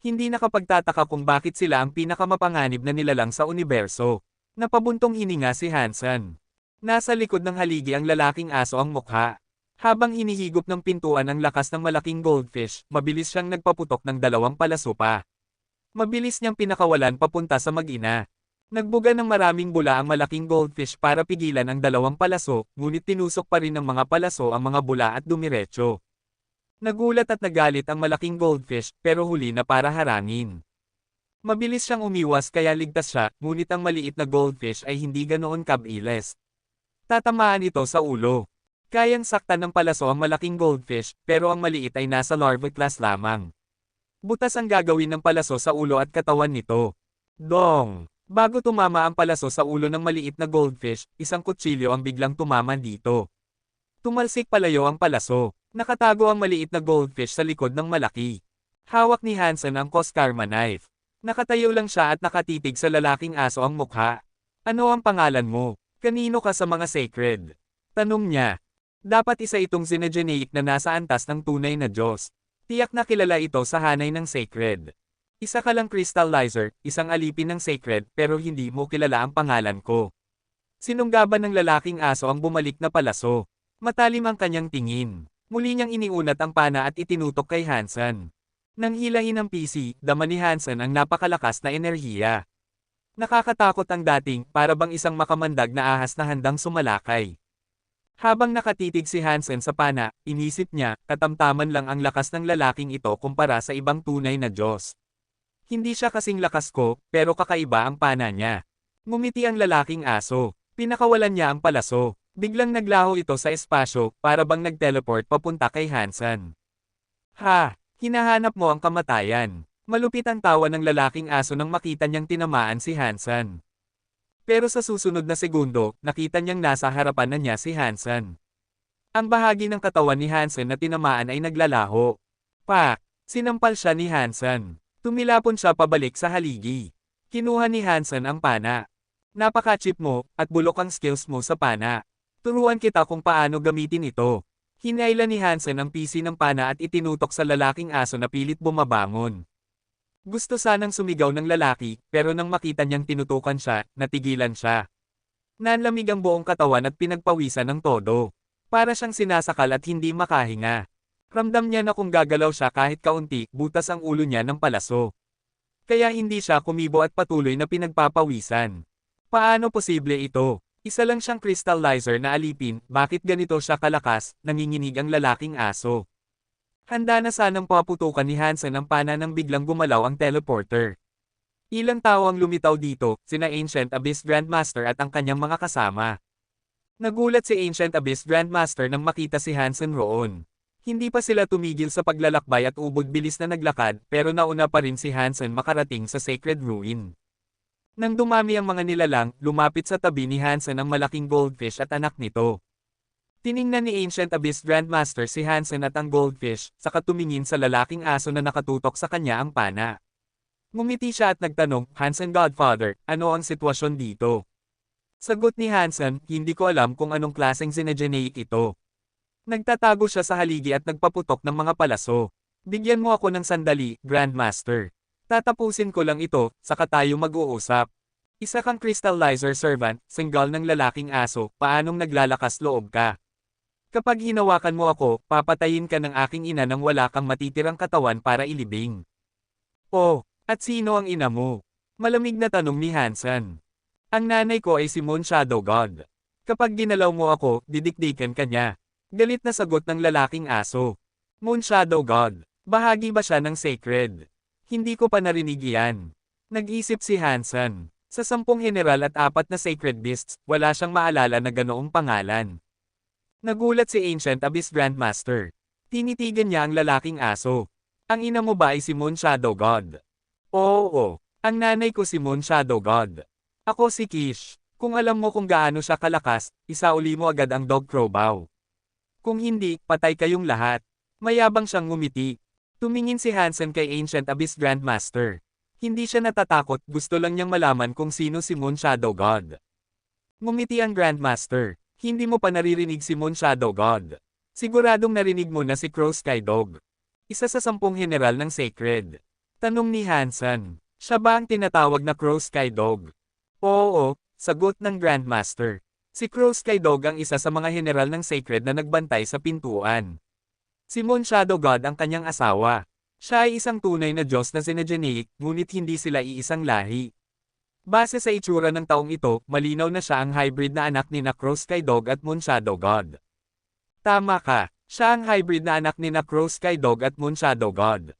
Hindi nakapagtataka kung bakit sila ang pinakamapanganib na nilalang sa universo. Napabuntong hininga si Hansen. Nasa likod ng haligi ang lalaking aso ang mukha. Habang hinihigop ng pintuan ang lakas ng malaking goldfish, mabilis siyang nagpaputok ng 2 palaso pa. Mabilis niyang pinakawalan papunta sa mag-ina. Nagbuga ng maraming bula ang malaking goldfish para pigilan ang 2 palaso, ngunit tinusok pa rin ng mga palaso ang mga bula at dumiretso. Nagulat at nagalit ang malaking goldfish, pero huli na para harangin. Mabilis siyang umiwas kaya ligtas siya, ngunit ang maliit na goldfish ay hindi ganoon kabilis. Tatamaan ito sa ulo. Kayang saktan ng palaso ang malaking goldfish, pero ang maliit ay nasa larva class lamang. Butas ang gagawin ng palaso sa ulo at katawan nito. Dong! Bago tumama ang palaso sa ulo ng maliit na goldfish, isang kutsilyo ang biglang tumama dito. Tumalsik palayo ang palaso. Nakatago ang maliit na goldfish sa likod ng malaki. Hawak ni Hansen ang Coskarma knife. Nakatayo lang siya at nakatitig sa lalaking aso ang mukha. Ano ang pangalan mo? Kanino ka sa mga sacred? Tanong niya. Dapat isa itong Xenogeneic na nasa antas ng tunay na Diyos. Tiyak na kilala ito sa hanay ng sacred. Isa ka lang crystallizer, isang alipin ng sacred pero hindi mo kilala ang pangalan ko. Sinunggaban ng lalaking aso ang bumalik na palaso. Matalim ang kanyang tingin. Muli niyang iniunat ang pana at itinutok kay Hansen. Nang hilahin ang PC, dama ni Hansen ang napakalakas na enerhiya. Nakakatakot ang dating, para bang isang makamandag na ahas na handang sumalakay. Habang nakatitig si Hansen sa pana, inisip niya, katamtaman lang ang lakas ng lalaking ito kumpara sa ibang tunay na Diyos. Hindi siya kasing lakas ko, pero kakaiba ang pana niya. Ngumiti ang lalaking aso. Pinakawalan niya ang palaso. Biglang naglaho ito sa espasyo, para bang nag-teleport papunta kay Hansen. Ha! Hinahanap mo ang kamatayan. Malupit ang tawa ng lalaking aso nang makita niyang tinamaan si Hansen. Pero sa susunod na segundo, nakita niyang nasa harapan na niya si Hansen. Ang bahagi ng katawan ni Hansen na tinamaan ay naglalaho. Pak! Sinampal siya ni Hansen. Tumilapon siya pabalik sa haligi. Kinuha ni Hansen ang pana. Napaka-cheap mo, at bulok ang skills mo sa pana. Turuan kita kung paano gamitin ito. Hinailan ni Hansen ang PC ng pana at itinutok sa lalaking aso na pilit bumabangon. Gusto sanang sumigaw ng lalaki, pero nang makita niyang tinutukan siya, natigilan siya. Nanlamig ang buong katawan at pinagpawisan ng todo. Para siyang sinasakal at hindi makahinga. Ramdam niya na kung gagalaw siya kahit kaunti, butas ang ulo niya ng palaso. Kaya hindi siya kumibo at patuloy na pinagpapawisan. Paano posible ito? Isa lang siyang crystallizer na alipin, bakit ganito siya kalakas, nanginginig ang lalaking aso. Handa na sanang paputukan ni Hansen ang pana nang biglang gumalaw ang teleporter. Ilang tao ang lumitaw dito, sina Ancient Abyss Grandmaster at ang kanyang mga kasama. Nagulat si Ancient Abyss Grandmaster nang makita si Hansen roon. Hindi pa sila tumigil sa paglalakbay at ubod bilis na naglakad, pero nauna pa rin si Hansen makarating sa Sacred Ruin. Nang dumami ang mga nilalang, lumapit sa tabi ni Hansen ang malaking goldfish at anak nito. Tiningnan ni Ancient Abyss Grandmaster si Hansen at ang goldfish, saka tumingin sa lalaking aso na nakatutok sa kanya ang pana. Ngumiti siya at nagtanong, Hansen Godfather, ano ang sitwasyon dito? Sagot ni Hansen, hindi ko alam kung anong klaseng Xenogeneic ito. Nagtatago siya sa haligi at nagpaputok ng mga palaso. Bigyan mo ako ng sandali, Grandmaster. Tatapusin ko lang ito, saka tayo mag-uusap. Isa kang crystallizer servant, singgal ng lalaking aso, paanong naglalakas loob ka? Kapag hinawakan mo ako, papatayin ka ng aking ina nang wala kang matitirang katawan para ilibing. Oh, at sino ang ina mo? Malamig na tanong ni Hansen. Ang nanay ko ay si Moon Shadow God. Kapag ginalaw mo ako, didikdikan ka niya. Galit na sagot ng lalaking aso. Moon Shadow God, bahagi ba siya ng sacred? Hindi ko pa narinig iyan. Nag-isip si Hansen. Sa 10 general at 4 na sacred beasts, wala siyang maalala na ganoong pangalan. Nagulat si Ancient Abyss Grandmaster. Tinitigan niya ang lalaking aso. Ang ina mo ba ay si Moon Shadow God? Oo. Ang nanay ko si Moon Shadow God. Ako si Kish. Kung alam mo kung gaano siya kalakas, isauli mo agad ang dog crow bow. Kung hindi, patay kayong lahat. Mayabang siyang ngumiti. Tumingin si Hansen kay Ancient Abyss Grandmaster. Hindi siya natatakot, gusto lang niyang malaman kung sino si Moon Shadow God. Ngumiti ang Grandmaster. Hindi mo pa naririnig si Moon Shadow God. Siguradong narinig mo na si Crow Sky Dog. Isa sa 10 general ng Sacred. Tanong ni Hansen. Siya ba ang tinatawag na Crow Sky Dog? Oo, sagot ng Grandmaster. Si Crow Sky Dog ang isa sa mga general ng Sacred na nagbantay sa pintuan. Si Moon Shadow God ang kanyang asawa. Siya ay isang tunay na Diyos na Xenogeneic, ngunit hindi sila iisang lahi. Base sa itsura ng taong ito, malinaw na siya ang hybrid na anak ni Crow Sky Dog at Moon Shadow God. Tama ka, siya ang hybrid na anak ni Crow Sky Dog at Moon Shadow God.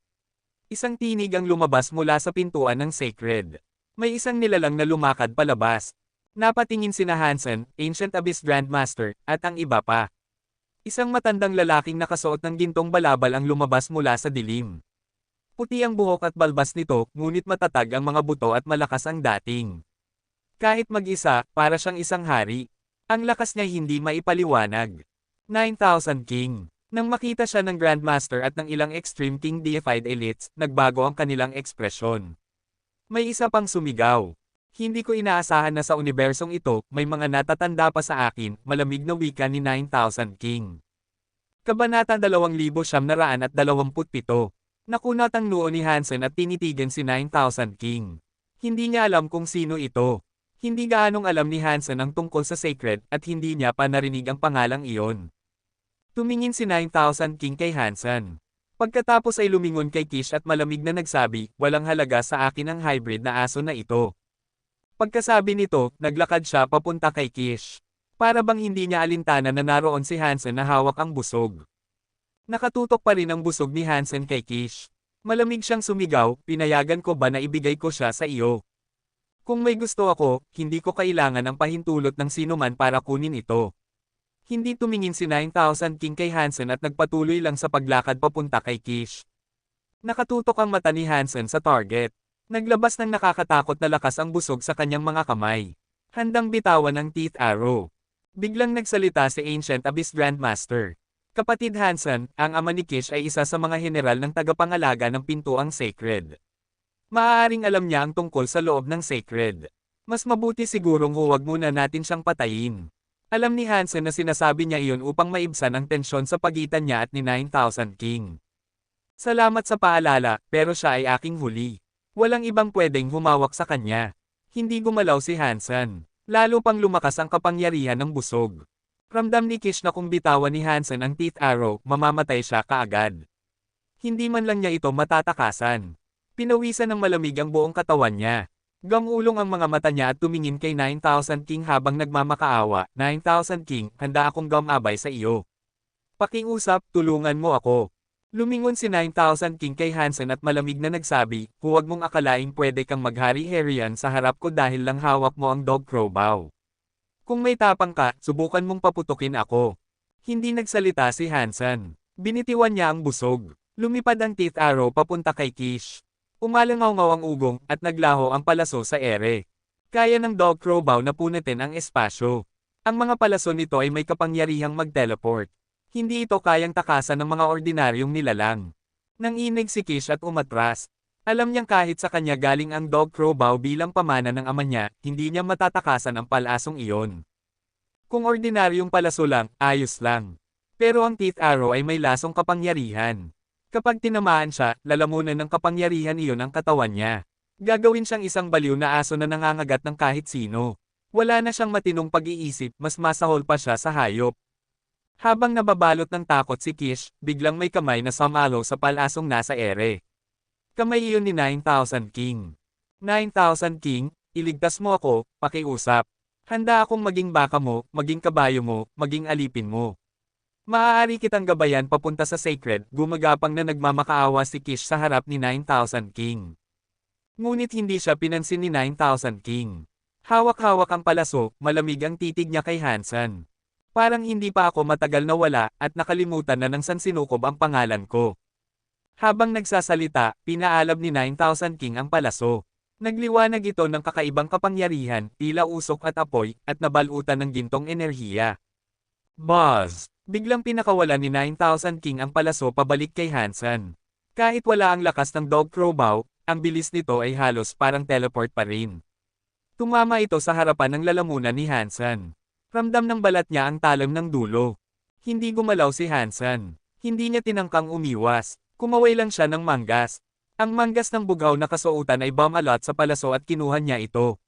Isang tinig ang lumabas mula sa pintuan ng Sacred. May isang nilalang na lumakad palabas. Napatingin sina Hansen, Ancient Abyss Grandmaster, at ang iba pa. Isang matandang lalaking nakasuot ng gintong balabal ang lumabas mula sa dilim. Puti ang buhok at balbas nito, ngunit matatag ang mga buto at malakas ang dating. Kahit mag-isa, para siyang isang hari. Ang lakas niya hindi maipaliwanag. 9,000 King. Nang makita siya ng Grandmaster at ng ilang Extreme King deified elites, nagbago ang kanilang ekspresyon. May isa pang sumigaw. Hindi ko inaasahan na sa unibersong ito, may mga natatanda pa sa akin, malamig na wika ni 9,000 King. Kabanata 2927. Nakunat ang noo ni Hansen at tinitigan si 9,000 King. Hindi niya alam kung sino ito. Hindi gaanong alam ni Hansen ang tungkol sa Sacred at hindi niya pa narinig ang pangalang iyon. Tumingin si 9,000 King kay Hansen. Pagkatapos ay lumingon kay Kish at malamig na nagsabi, walang halaga sa akin ang hybrid na aso na ito. Pagkasabi nito, naglakad siya papunta kay Kish. Para bang hindi niya alintana na naroon si Hansen na hawak ang busog. Nakatutok pa rin ang busog ni Hansen kay Kish. Malamig siyang sumigaw, pinayagan ko ba na ibigay ko siya sa iyo? Kung may gusto ako, hindi ko kailangan ng pahintulot ng sinuman para kunin ito. Hindi tumingin si 9,000 King kay Hansen at nagpatuloy lang sa paglakad papunta kay Kish. Nakatutok ang mata ni Hansen sa target. Naglabas ng nakakatakot na lakas ang busog sa kanyang mga kamay. Handang bitawan ang teeth arrow. Biglang nagsalita si Ancient Abyss Grandmaster. Kapatid Hansen, ang ama ni Kish ay isa sa mga general ng tagapangalaga ng pintuang Sacred. Maaaring alam niya ang tungkol sa loob ng Sacred. Mas mabuti sigurong huwag muna natin siyang patayin. Alam ni Hansen na sinasabi niya iyon upang maibsan ang tensyon sa pagitan niya at ni 9,000 King. Salamat sa paalala, pero siya ay aking huli. Walang ibang pwedeng humawak sa kanya. Hindi gumalaw si Hansen. Lalo pang lumakas ang kapangyarihan ng busog. Ramdam ni Kish na kung bitawan ni Hansen ang teeth arrow, mamamatay siya kaagad. Hindi man lang niya ito matatakasan. Pinawisan ng malamig ang buong katawan niya. Gamulong ang mga mata niya at tumingin kay 9,000 King habang nagmamakaawa. 9,000 King, handa akong gamabay sa iyo. Pakiusap, tulungan mo ako. Lumingon si 9,000 King kay Hansen at malamig na nagsabi, huwag mong akalaing pwede kang maghari-harian sa harap ko dahil lang hawak mo ang dog crowbow. Kung may tapang ka, subukan mong paputukin ako. Hindi nagsalita si Hansen. Binitiwan niya ang busog. Lumipad ang teeth arrow papunta kay Kish. Umalangaw-ngaw ang ugong at naglaho ang palaso sa ere. Kaya ng dog crowbow na punutin ang espasyo. Ang mga palaso nito ay may kapangyarihang mag-teleport. Hindi ito kayang takasan ng mga ordinaryong nilalang. Nanginig si Kish at umatras. Alam niyang kahit sa kanya galing ang dog crowbow bilang pamana ng ama niya, hindi niya matatakasan ang palasong iyon. Kung ordinaryong palaso lang, ayos lang. Pero ang teeth arrow ay may lasong kapangyarihan. Kapag tinamaan siya, lalamunan ng kapangyarihan iyon ang katawan niya. Gagawin siyang isang baliw na aso na nangangagat ng kahit sino. Wala na siyang matinong pag-iisip, mas masahol pa siya sa hayop. Habang nababalot ng takot si Kish, biglang may kamay na sumalo sa palasong nasa ere. Kamay iyon ni 9,000 King. 9,000 King, iligtas mo ako, pakiusap. Handa akong maging baka mo, maging kabayo mo, maging alipin mo. Maaari kitang gabayan papunta sa Sacred, gumagapang na nagmamakaawa si Kish sa harap ni 9,000 King. Ngunit hindi siya pinansin ni 9,000 King. Hawak-hawak ang palaso, malamig ang titig niya kay Hansen. Parang hindi pa ako matagal na wala, at nakalimutan na ng sansinukob ang pangalan ko. Habang nagsasalita, pinaalab ni 9,000 King ang palaso. Nagliwanag ito ng kakaibang kapangyarihan, tila usok at apoy, at nabalutan ng gintong enerhiya. Buzz! Biglang pinakawalan ni 9,000 King ang palaso pabalik kay Hansen. Kahit wala ang lakas ng dog crowbow, ang bilis nito ay halos parang teleport pa rin. Tumama ito sa harapan ng lalamunan ni Hansen. Ramdam ng balat niya ang talam ng dulo. Hindi gumalaw si Hansen. Hindi niya tinangkang umiwas. Kumaway lang siya ng manggas. Ang manggas ng bugaw na kasuotan ay bumalot sa palaso at kinuha niya ito.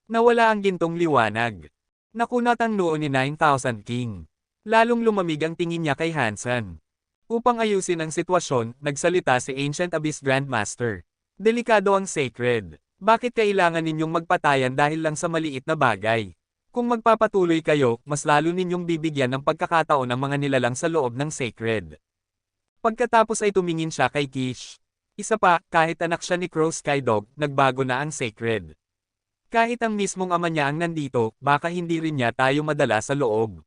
Nawala ang gintong liwanag. Nakunat ang noo ni 9,000 King. Lalong lumamig ang tingin niya kay Hansen. Upang ayusin ang sitwasyon, nagsalita si Ancient Abyss Grandmaster. Delikado ang Sacred. Bakit kailangan ninyong magpatayan dahil lang sa maliit na bagay? Kung magpapatuloy kayo, mas lalo ninyong bibigyan ng pagkakataon ang mga nilalang sa loob ng Sacred. Pagkatapos ay tumingin siya kay Kish. Isa pa, kahit anak siya ni Crow Skydog, nagbago na ang Sacred. Kahit ang mismong ama niya ang nandito, baka hindi rin niya tayo madala sa loob.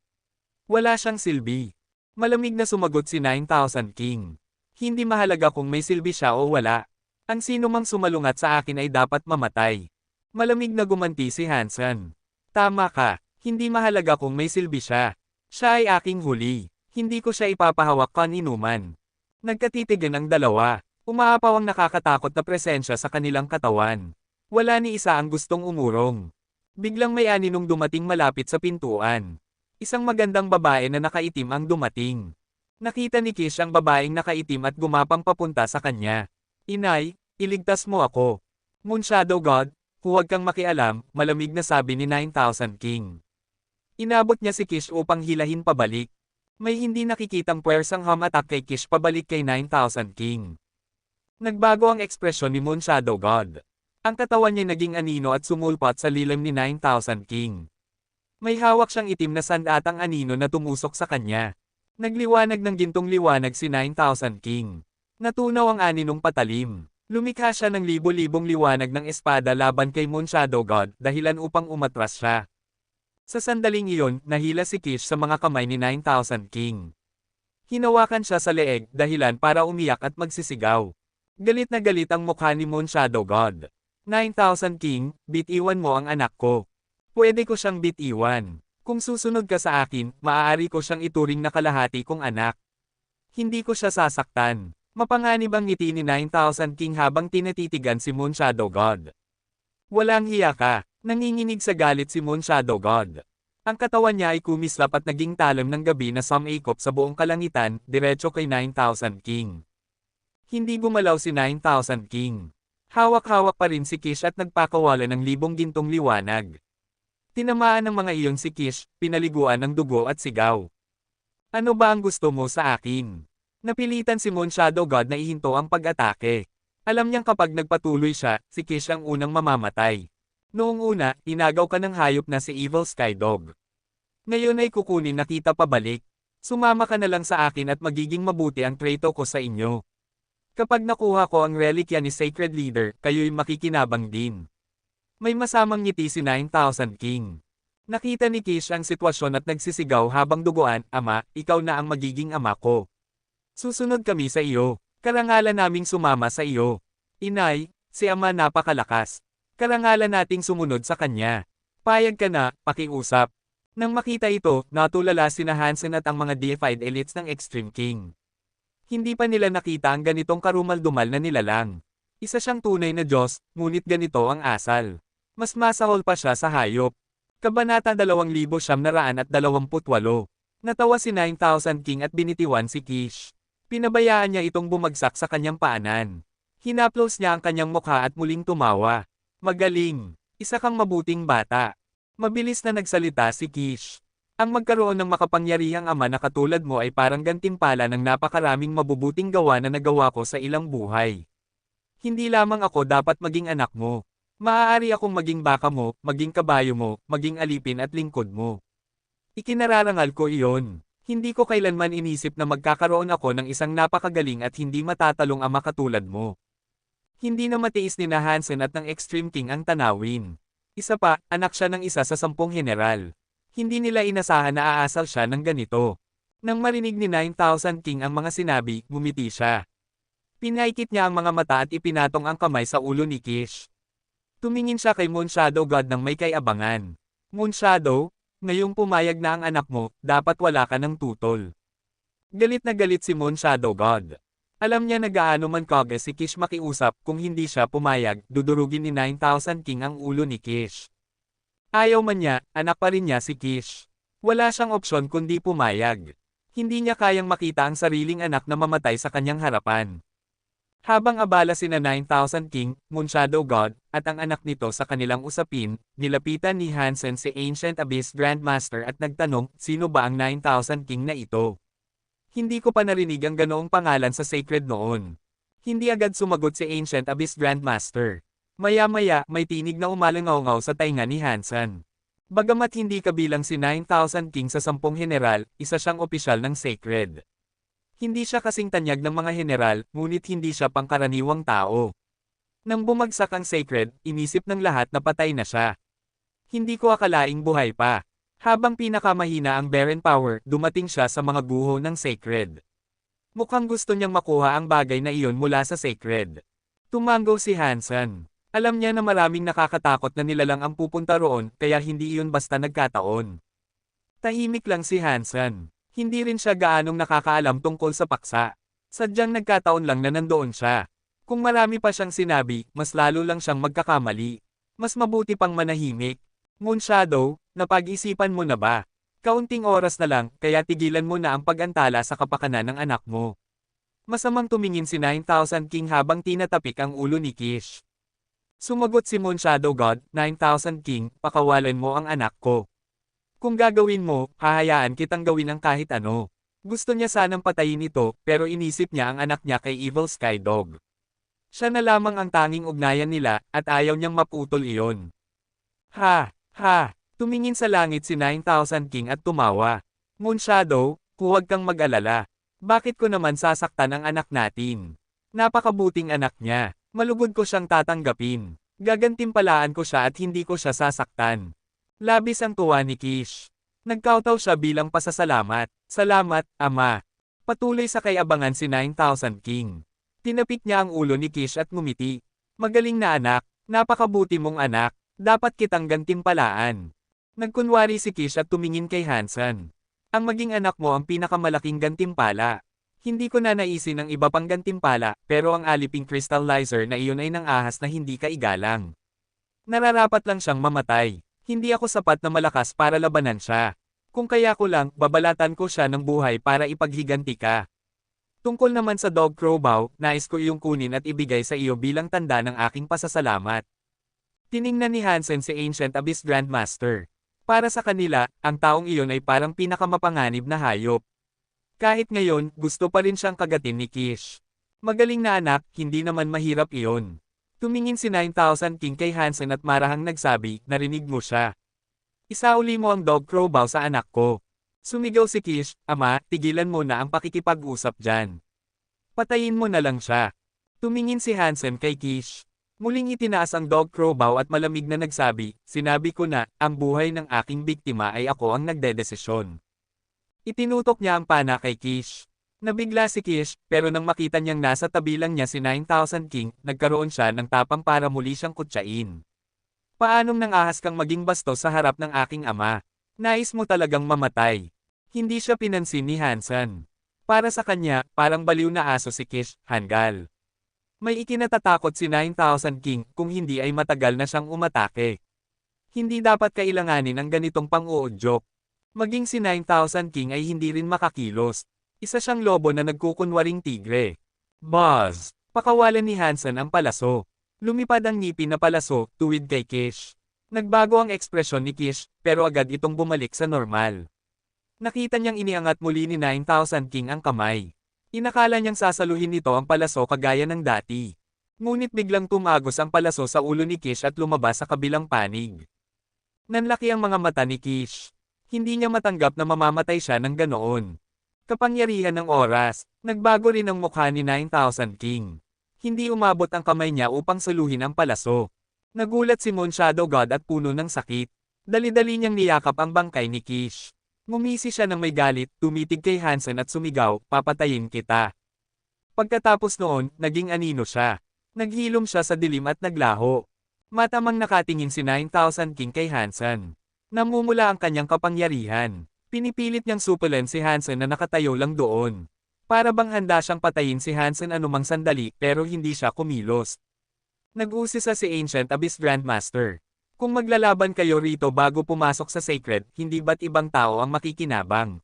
Wala siyang silbi. Malamig na sumagot si 9,000 King. Hindi mahalaga kung may silbi siya o wala. Ang sino mang sumalungat sa akin ay dapat mamatay. Malamig na gumanti si Hansen. Tama ka, hindi mahalaga kung may silbi siya. Siya ay aking huli. Hindi ko siya ipapahawak kaninuman. Nagkatitigan ang dalawa. Umaapaw ang nakakatakot na presensya sa kanilang katawan. Wala ni isa ang gustong umurong. Biglang may aninong dumating malapit sa pintuan. Isang magandang babae na nakaitim ang dumating. Nakita ni Kish ang babaeng nakaitim at gumapang papunta sa kanya. Inay, iligtas mo ako. Moon Shadow God, huwag kang makialam, malamig na sabi ni 9,000 King. Inabot niya si Kish upang hilahin pabalik. May hindi nakikitang puwersang ham attack kay Kish pabalik kay 9,000 King. Nagbago ang ekspresyon ni Moon Shadow God. Ang katawan niya naging anino at sumulpot sa lilim ni 9,000 King. May hawak siyang itim na sandatang anino na tumusok sa kanya. Nagliwanag ng gintong liwanag si 9,000 King. Natunaw ang aninong patalim. Lumikha siya ng libo-libong liwanag ng espada laban kay Moon Shadow God dahilan upang umatras siya. Sa sandaling iyon, nahila si Kish sa mga kamay ni 9,000 King. Hinawakan siya sa leeg dahilan para umiyak at magsisigaw. Galit na galit ang mukha ni Moon Shadow God. 9,000 King, bitiwan mo ang anak ko. Pwede ko siyang bitiwan. Kung susunod ka sa akin, maaari ko siyang ituring na kalahati kong anak. Hindi ko siya sasaktan. Mapanganib ang ngiti ni 9,000 King habang tinatitigan si Moon Shadow God. Walang hiya ka. Nanginginig sa galit si Moon Shadow God. Ang katawan niya ay kumislap at naging talam ng gabi na sumaikop sa buong kalangitan, diretso kay 9,000 King. Hindi gumalaw si 9,000 King. Hawak-hawak pa rin si Kish at nagpakawala ng libong gintong liwanag. Tinamaan ng mga iyon si Kish, pinaliguan ng dugo at sigaw. Ano ba ang gusto mo sa akin? Napilitan si Moon Shadow God na ihinto ang pag-atake. Alam niyang kapag nagpatuloy siya, si Kish ang unang mamamatay. Noong una, inagaw ka ng hayop na si Evil Sky Dog. Ngayon ay kukunin na kita pabalik. Sumama ka na lang sa akin at magiging mabuti ang trato ko sa inyo. Kapag nakuha ko ang relikya ni Sacred Leader, kayo'y makikinabang din. May masamang ngiti si 9,000 King. Nakita ni Kish ang sitwasyon at nagsisigaw habang duguan, Ama, ikaw na ang magiging ama ko. Susunod kami sa iyo. Karangalan naming sumama sa iyo. Inay, si Ama napakalakas. Karangalan nating sumunod sa kanya. Payag ka na, pakiusap. Nang makita ito, natulala sina Hansen at ang mga deified elites ng Extreme King. Hindi pa nila nakita ang ganitong karumal-dumal na nilalang. Isa siyang tunay na Diyos, ngunit ganito ang asal. Mas masahol pa siya sa hayop. Kabanata 2,928. Natawa si 9,000 King at binitiwan si Kish. Pinabayaan niya itong bumagsak sa kanyang paanan. Hinaplos niya ang kanyang mukha at muling tumawa. Magaling. Isa kang mabuting bata. Mabilis na nagsalita si Kish. Ang magkaroon ng makapangyarihang ama na katulad mo ay parang gantimpala ng napakaraming mabubuting gawa na nagawa ko sa ilang buhay. Hindi lamang ako dapat maging anak mo. Maaari akong maging baka mo, maging kabayo mo, maging alipin at lingkod mo. Ikinararangal ko iyon. Hindi ko kailanman inisip na magkakaroon ako ng isang napakagaling at hindi matatalong ama katulad mo. Hindi na matiis ni na Hansen at ng Extreme King ang tanawin. Isa pa, anak siya ng isa sa 10 general. Hindi nila inasahan na aasal siya ng ganito. Nang marinig ni 9,000 King ang mga sinabi, gumiti siya. Pinaikit niya ang mga mata at ipinatong ang kamay sa ulo ni Kish. Tumingin siya kay Moon Shadow God ng may kay-abangan. Moon Shadow, ngayong pumayag na ang anak mo, dapat wala ka ng tutol. Galit na galit si Moon Shadow God. Alam niya na gaano man kage si Kish makiusap, kung hindi siya pumayag, dudurugin ni 9,000 King ang ulo ni Kish. Ayaw man niya, anak pa rin niya si Kish. Wala siyang opsyon kundi pumayag. Hindi niya kayang makita ang sariling anak na mamatay sa kanyang harapan. Habang abala sina 9,000 King, Moon Shadow God, at ang anak nito sa kanilang usapin, nilapitan ni Hansen si Ancient Abyss Grandmaster at nagtanong, sino ba ang 9,000 King na ito? Hindi ko pa narinig ang ganoong pangalan sa Sacred noon. Hindi agad sumagot si Ancient Abyss Grandmaster. Maya-maya, may tinig na umalangaw-ngaw sa tainga ni Hansen. Bagamat hindi kabilang si 9,000 King sa 10 general, isa siyang opisyal ng Sacred. Hindi siya kasing tanyag ng mga general, ngunit hindi siya pangkaraniwang tao. Nang bumagsak ang Sacred, inisip ng lahat na patay na siya. Hindi ko akalaing buhay pa. Habang pinakamahina ang Barren Power, dumating siya sa mga guho ng Sacred. Mukhang gusto niyang makuha ang bagay na iyon mula sa Sacred. Tumango si Hansen. Alam niya na maraming nakakatakot na nilalang ang pupunta roon, kaya hindi iyon basta nagkataon. Tahimik lang si Hansen. Hindi rin siya gaanong nakakaalam tungkol sa paksa. Sadyang nagkataon lang na nandoon siya. Kung marami pa siyang sinabi, mas lalo lang siyang magkakamali. Mas mabuti pang manahimik. Moon Shadow, napag-isipan mo na ba? Kaunting oras na lang, kaya tigilan mo na ang pag-antala sa kapakanan ng anak mo. Masamang tumingin si 9,000 King habang tinatapik ang ulo ni Kish. Sumagot si Moon Shadow God, 9,000 King, pakawalan mo ang anak ko. Kung gagawin mo, hahayaan kitang gawin ang kahit ano. Gusto niya sanang patayin ito, pero inisip niya ang anak niya kay Evil Sky Dog. Siya na lamang ang tanging ugnayan nila, at ayaw niyang maputol iyon. Ha! Ha! Tumingin sa langit si 9,000 King at tumawa. Moon Shadow, huwag kang mag-alala. Bakit ko naman sasaktan ang anak natin? Napakabuting anak niya. Malugod ko siyang tatanggapin. Gagantimpalaan ko siya at hindi ko siya sasaktan. Labis ang tuwa ni Kish. Nagkautaw siya bilang pasasalamat. Salamat, Ama. Patuloy sa kay-abangan si 9,000 King. Tinapik niya ang ulo ni Kish at ngumiti. Magaling na anak, napakabuti mong anak, dapat kitang gantimpalaan. Nagkunwari si Kish at tumingin kay Hansen. Ang maging anak mo ang pinakamalaking gantimpala. Hindi ko na naisin ng iba pang gantimpala, pero ang aliping crystallizer na iyon ay nang ahas na hindi kaigalang. Nararapat lang siyang mamatay. Hindi ako sapat na malakas para labanan siya. Kung kaya ko lang, babalatan ko siya ng buhay para ipaghiganti ka. Tungkol naman sa Dog Crowbow, nais ko iyong kunin at ibigay sa iyo bilang tanda ng aking pasasalamat. Tiningnan ni Hansen si Ancient Abyss Grandmaster. Para sa kanila, ang taong iyon ay parang pinakamapanganib na hayop. Kahit ngayon, gusto pa rin siyang kagatin ni Kish. Magaling na anak, hindi naman mahirap iyon. Tumingin si 9,000 King kay Hansen at marahang nagsabi, narinig mo siya. Isauli mo ang Dog Crowbow sa anak ko. Sumigaw si Kish, Ama, tigilan mo na ang pakikipag-usap dyan. Patayin mo na lang siya. Tumingin si Hansen kay Kish. Muling itinaas ang Dog Crowbow at malamig na nagsabi, sinabi ko na, ang buhay ng aking biktima ay ako ang nagdedesisyon. Itinutok niya ang pana kay Kish. Nabigla si Kish, pero nang makita niyang nasa tabi lang niya si 9,000 King, nagkaroon siya ng tapang para muli siyang kutsain. Paanong nang ahas kang maging bastos sa harap ng aking ama? Nais mo talagang mamatay. Hindi siya pinansin ni Hansen. Para sa kanya, parang baliw na aso si Kish, hanggal. May ikinatatakot si 9,000 King kung hindi ay matagal na siyang umatake. Hindi dapat kailanganin ang ganitong pang-uudyok. Maging si 9,000 King ay hindi rin makakilos. Isa siyang lobo na nagkukunwaring tigre. Buzz! Pakawalan ni Hansen ang palaso. Lumipad ang ngipin na palaso, tuwid kay Kish. Nagbago ang ekspresyon ni Kish, pero agad itong bumalik sa normal. Nakita niyang iniangat muli ni 9,000 King ang kamay. Inakala niyang sasaluhin nito ang palaso kagaya ng dati. Ngunit biglang tumagos ang palaso sa ulo ni Kish at lumabas sa kabilang panig. Nanlaki ang mga mata ni Kish. Hindi niya matanggap na mamamatay siya ng ganoon. Kapangyarihan ng oras, nagbago rin ang mukha ni 9,000 King. Hindi umabot ang kamay niya upang saluhin ang palaso. Nagulat si Moon Shadow God at puno ng sakit. Dali-dali niyang niyakap ang bangkay ni Kish. Ngumisi siya ng may galit, tumitig kay Hansen at sumigaw, papatayin kita. Pagkatapos noon, naging anino siya. Naghilom siya sa dilim at naglaho. Matamang nakatingin si 9,000 King kay Hansen. Namumula ang kanyang kapangyarihan. Pinipilit niyang supulen si Hansen na nakatayo lang doon. Para bang handa siyang patayin si Hansen anumang sandali pero hindi siya kumilos. Nag-usisa si Ancient Abyss Grandmaster. Kung maglalaban kayo rito bago pumasok sa Sacred, hindi ba't ibang tao ang makikinabang?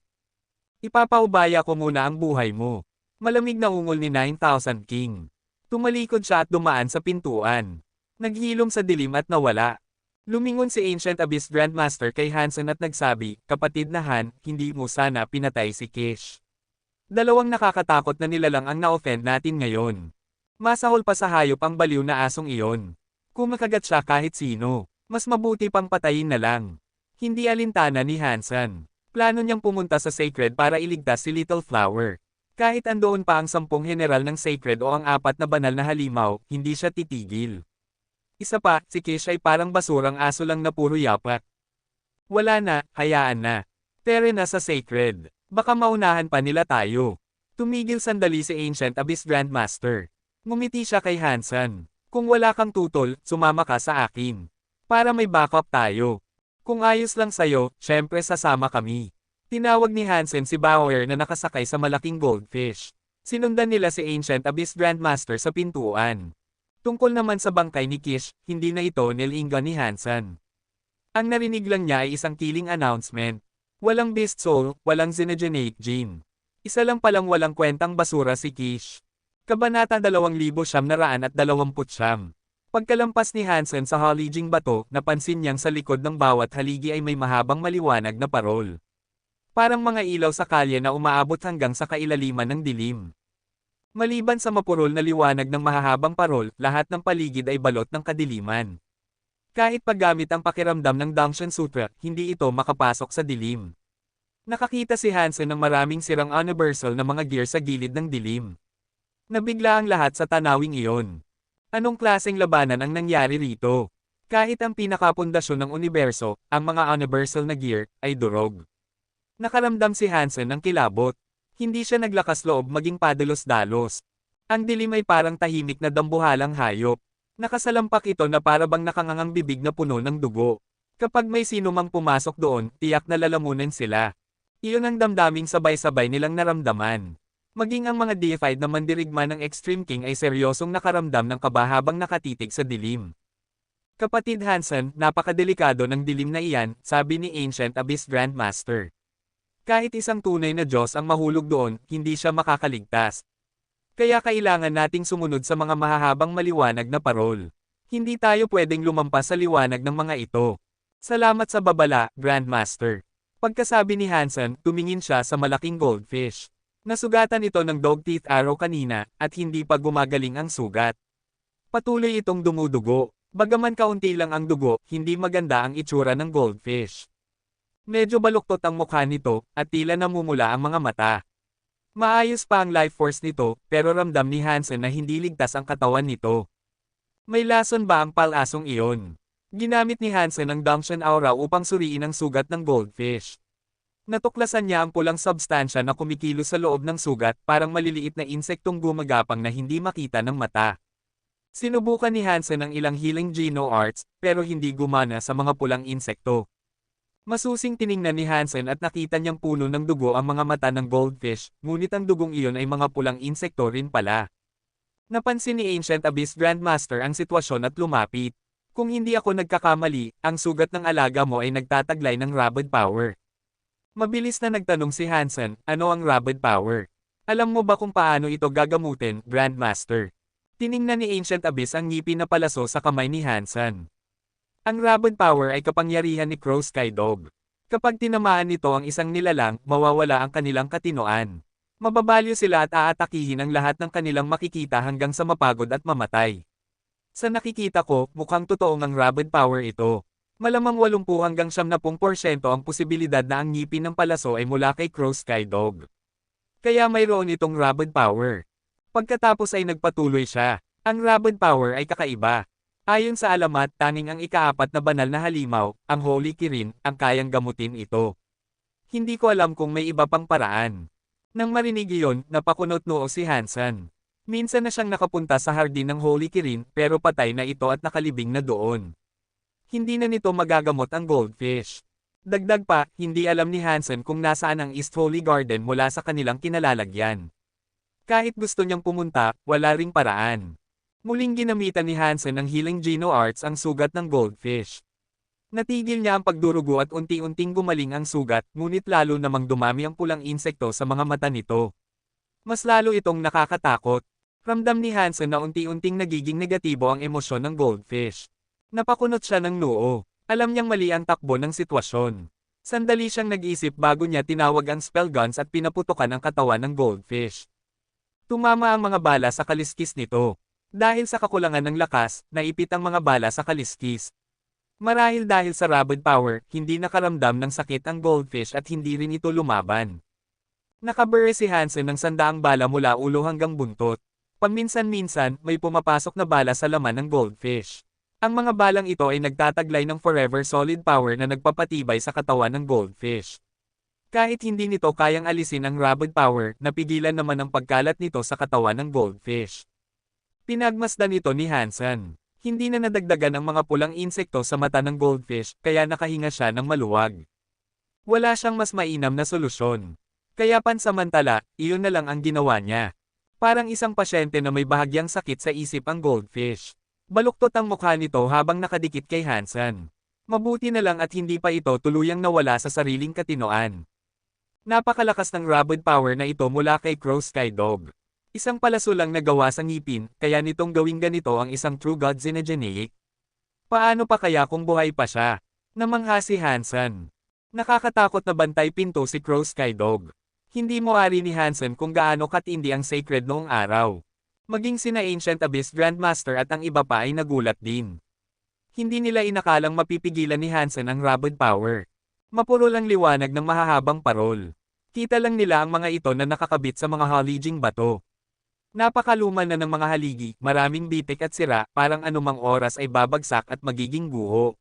Ipapaubaya ko muna ang buhay mo. Malamig na ungol ni 9,000 King. Tumalikod siya at dumaan sa pintuan. Naghilom sa dilim at nawala. Lumingon si Ancient Abyss Grandmaster kay Hansen at nagsabi, kapatid na Han, hindi mo sana pinatay si Kish. Dalawang nakakatakot na nilalang ang na-offend natin ngayon. Masahol pa sa hayop ang baliw na asong iyon. Kung makagat siya kahit sino, mas mabuti pang patayin na lang. Hindi alintana ni Hansen. Plano niyang pumunta sa Sacred para iligtas si Little Flower. Kahit andoon pa ang 10 general ng Sacred o ang 4 na banal na halimaw, hindi siya titigil. Isa pa, si Kish ay parang basurang aso lang na puro yapak. Wala na, hayaan na. Tere na sa Sacred. Baka maunahan pa nila tayo. Tumigil sandali si Ancient Abyss Grandmaster. Ngumiti siya kay Hansen. Kung wala kang tutol, sumama ka sa akin. Para may backup tayo. Kung ayos lang sa'yo, syempre sasama kami. Tinawag ni Hansen si Bauer na nakasakay sa malaking goldfish. Sinundan nila si Ancient Abyss Grandmaster sa pintuan. Tungkol naman sa bangkay ni Kish, hindi na ito nilingan ni Hansen. Ang narinig lang niya ay isang killing announcement. Walang beast soul, walang xenogenate gene. Isa lang palang walang kwentang basura si Kish. Kabanata 2929. Pagkalampas ni Hansen sa haliging bato, napansin niyang sa likod ng bawat haligi ay may mahabang maliwanag na parol. Parang mga ilaw sa kalye na umaabot hanggang sa kailaliman ng dilim. Maliban sa mapurol na liwanag ng mahahabang parol, lahat ng paligid ay balot ng kadiliman. Kahit paggamit ang pakiramdam ng Dangshan Sutra, hindi ito makapasok sa dilim. Nakakita si Hansen ng maraming sirang universal na mga gear sa gilid ng dilim. Nabigla ang lahat sa tanawing iyon. Anong klaseng labanan ang nangyari rito? Kahit ang pinakapundasyon ng universo, ang mga universal na gear, ay durog. Nakaramdam si Hansen ng kilabot. Hindi siya naglakas loob maging padalos-dalos. Ang dilim ay parang tahimik na dambuhalang hayop. Nakasalampak ito na parabang nakangangang bibig na puno ng dugo. Kapag may sino mang pumasok doon, tiyak na lalamunin sila. Iyon ang damdaming sabay-sabay nilang naramdaman. Maging ang mga deified na mandirigma ng Extreme King ay seryosong nakaramdam ng kaba habang nakatitig sa dilim. Kapatid Hansen, napakadelikado ng dilim na iyan, sabi ni Ancient Abyss Grandmaster. Kahit isang tunay na Diyos ang mahulog doon, hindi siya makakaligtas. Kaya kailangan nating sumunod sa mga mahahabang maliwanag na parol. Hindi tayo pwedeng lumampas sa liwanag ng mga ito. Salamat sa babala, Grandmaster. Pagkasabi ni Hansen, tumingin siya sa malaking goldfish. Nasugatan ito ng dog teeth arrow kanina, at hindi pa gumagaling ang sugat. Patuloy itong dumudugo. Bagaman kaunti lang ang dugo, hindi maganda ang itsura ng goldfish. Medyo baluktot ang mukha nito, at tila namumula ang mga mata. Maayos pa ang life force nito, pero ramdam ni Hansen na hindi ligtas ang katawan nito. May lason ba ang palasong iyon? Ginamit ni Hansen ang Dangshan Aura upang suriin ang sugat ng goldfish. Natuklasan niya ang pulang substansya na kumikilos sa loob ng sugat, parang maliliit na insektong gumagapang na hindi makita ng mata. Sinubukan ni Hansen ang ilang healing Geno arts, pero hindi gumana sa mga pulang insekto. Masusing tiningnan ni Hansen at nakita niyang puno ng dugo ang mga mata ng goldfish, ngunit ang dugong iyon ay mga pulang insekto rin pala. Napansin ni Ancient Abyss Grandmaster ang sitwasyon at lumapit. Kung hindi ako nagkakamali, ang sugat ng alaga mo ay nagtataglay ng rabid power. Mabilis na nagtanong si Hansen, ano ang rabid power? Alam mo ba kung paano ito gagamutin, Grandmaster? Tiningnan ni Ancient Abyss ang ngipin na palaso sa kamay ni Hansen. Ang rabid power ay kapangyarihan ni Crow Sky Dog. Kapag tinamaan nito ang isang nilalang, mawawala ang kanilang katinoan. Mababalyo sila at aatakihin ang lahat ng kanilang makikita hanggang sa mapagod at mamatay. Sa nakikita ko, mukhang totoong ang rabid power ito. Malamang 80 hanggang 70% ang posibilidad na ang ngipin ng palaso ay mula kay Crow Sky Dog. Kaya mayroon itong rabid power. Pagkatapos ay nagpatuloy siya. Ang rabid power ay kakaiba. Ayon sa alamat, tanging ang ikaapat na banal na halimaw, ang Holy Kirin, ang kayang gamutin ito. Hindi ko alam kung may iba pang paraan. Nang marinig iyon, napakunot noo si Hansen. Minsan na siyang nakapunta sa hardin ng Holy Kirin, pero patay na ito at nakalibing na doon. Hindi na nito magagamot ang goldfish. Dagdag pa, hindi alam ni Hansen kung nasaan ang East Holy Garden mula sa kanilang kinalalagyan. Kahit gusto niyang pumunta, wala ring paraan. Muling ginamitan ni Hansen ng Healing Geno arts ang sugat ng goldfish. Natigil niya ang pagdurugo at unti-unting gumaling ang sugat, ngunit lalo namang dumami ang pulang insekto sa mga mata nito. Mas lalo itong nakakatakot. Ramdam ni Hansen na unti-unting nagiging negatibo ang emosyon ng goldfish. Napakunot siya ng noo. Alam niyang mali ang takbo ng sitwasyon. Sandali siyang nag-isip bago niya tinawag ang spell guns at pinaputukan ang katawan ng goldfish. Tumama ang mga bala sa kaliskis nito. Dahil sa kakulangan ng lakas, naipit ang mga bala sa kaliskis. Marahil dahil sa rabid power, hindi nakaramdam ng sakit ang goldfish at hindi rin ito lumaban. Nakabure si Hansen ng 100 bala mula ulo hanggang buntot. Paminsan-minsan, may pumapasok na bala sa laman ng goldfish. Ang mga balang ito ay nagtataglay ng forever solid power na nagpapatibay sa katawan ng goldfish. Kahit hindi nito kayang alisin ang rabid power, napigilan naman ang pagkalat nito sa katawan ng goldfish. Pinagmasdan ito ni Hansen. Hindi na nadagdagan ang mga pulang insekto sa mata ng goldfish, kaya nakahinga siya ng maluwag. Wala siyang mas mainam na solusyon. Kaya pansamantala, iyon na lang ang ginawa niya. Parang isang pasyente na may bahagyang sakit sa isip ang goldfish. Baluktot ang mukha nito habang nakadikit kay Hansen. Mabuti na lang at hindi pa ito tuluyang nawala sa sariling katinoan. Napakalakas ng rabid power na ito mula kay Crow Sky Dog. Isang palaso lang na gawa sa ngipin, kaya nitong gawing ganito ang isang true god Xenogeneic. Paano pa kaya kung buhay pa siya? Namangha si Hansen. Nakakatakot na bantay pinto si Crow Sky Dog. Hindi mo ari ni Hansen kung gaano katindi ang sacred noong araw. Maging sina Ancient Abyss Grandmaster at ang iba pa ay nagulat din. Hindi nila inakalang mapipigilan ni Hansen ang rabid power. Mapuro lang liwanag ng mahahabang parol. Kita lang nila ang mga ito na nakakabit sa mga haliging bato. Napakaluma na ng mga haligi, maraming bitik at sira, parang anumang oras ay babagsak at magiging guho.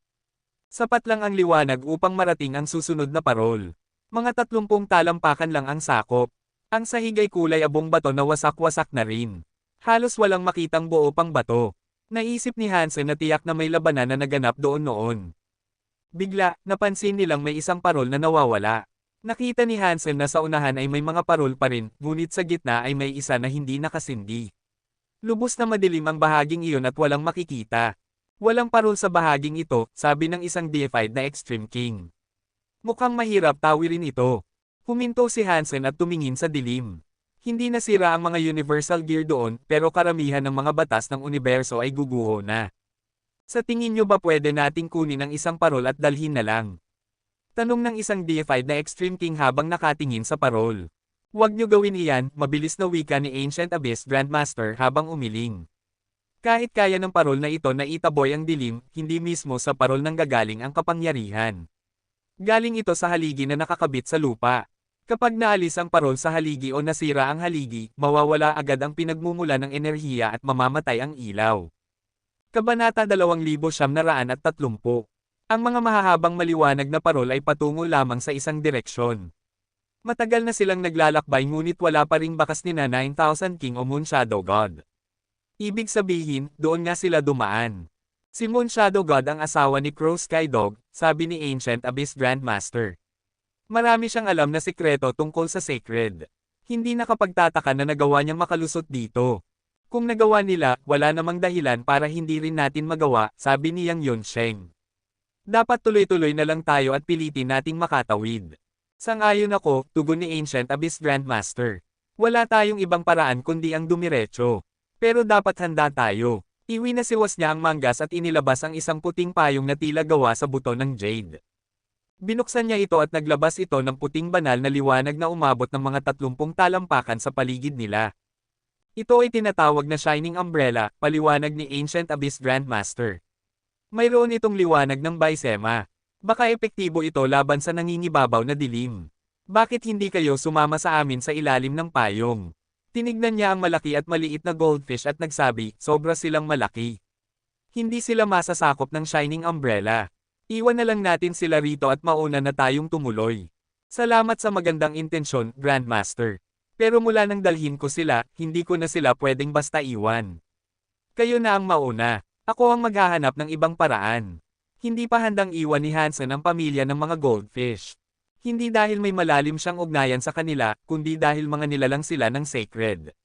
Sapat lang ang liwanag upang marating ang susunod na parol. Mga 30 talampakan lang ang sakop. Ang sahig ay kulay abong bato na wasak-wasak na rin. Halos walang makitang buo pang bato. Naisip ni Hansen na tiyak na may labanan na naganap doon noon. Bigla, napansin nilang may isang parol na nawawala. Nakita ni Hansen na sa unahan ay may mga parol pa rin, ngunit sa gitna ay may isa na hindi nakasindi. Lubos na madilim ang bahaging iyon at walang makikita. Walang parol sa bahaging ito, sabi ng isang deified na Extreme King. Mukhang mahirap tawirin ito. Huminto si Hansen at tumingin sa dilim. Hindi nasira ang mga universal gear doon, pero karamihan ng mga batas ng universo ay guguho na. Sa tingin nyo ba pwede nating kunin ang isang parol at dalhin na lang? Tanong ng isang deified na Extreme King habang nakatingin sa parol. Huwag nyo gawin iyan, mabilis na wika ni Ancient Abyss Grandmaster habang umiling. Kahit kaya ng parol na ito na itaboy ang dilim, hindi mismo sa parol nang gagaling ang kapangyarihan. Galing ito sa haligi na nakakabit sa lupa. Kapag naalis ang parol sa haligi o nasira ang haligi, mawawala agad ang pinagmumula ng enerhiya at mamamatay ang ilaw. Kabanata 2930. Ang mga mahahabang maliwanag na parol ay patungo lamang sa isang direksyon. Matagal na silang naglalakbay ngunit wala pa ring bakas ni 9,000 King o Moon Shadow God. Ibig sabihin, doon nga sila dumaan. Si Moon Shadow God ang asawa ni Crow Sky Dog, sabi ni Ancient Abyss Grandmaster. Marami siyang alam na sikreto tungkol sa sacred. Hindi nakapagtataka na nagawa niyang makalusot dito. Kung nagawa nila, wala namang dahilan para hindi rin natin magawa, sabi ni Yang Yunsheng. Dapat tuloy-tuloy na lang tayo at pilitin nating makatawid. Sang-ayon ako, tugon ni Ancient Abyss Grandmaster. Wala tayong ibang paraan kundi ang dumiretso. Pero dapat handa tayo. Iwinasiwas niya ang manggas at inilabas ang isang puting payong na tila gawa sa buto ng jade. Binuksan niya ito at naglabas ito ng puting banal na liwanag na umabot ng mga 30 talampakan sa paligid nila. Ito ay tinatawag na Shining Umbrella, paliwanag ni Ancient Abyss Grandmaster. Mayroon itong liwanag ng Baisema. Baka epektibo ito laban sa nangingibabaw na dilim. Bakit hindi kayo sumama sa amin sa ilalim ng payong? Tinignan niya ang malaki at maliit na goldfish at nagsabi, sobra silang malaki. Hindi sila masasakop ng Shining Umbrella. Iwan na lang natin sila rito at mauna na tayong tumuloy. Salamat sa magandang intensyon, Grandmaster. Pero mula nang dalhin ko sila, hindi ko na sila pwedeng basta iwan. Kayo na ang mauna. Ako ang maghahanap ng ibang paraan. Hindi pa handang iwan ni Hansen ang pamilya ng mga goldfish. Hindi dahil may malalim siyang ugnayan sa kanila, kundi dahil mga nilalang sila ng sacred.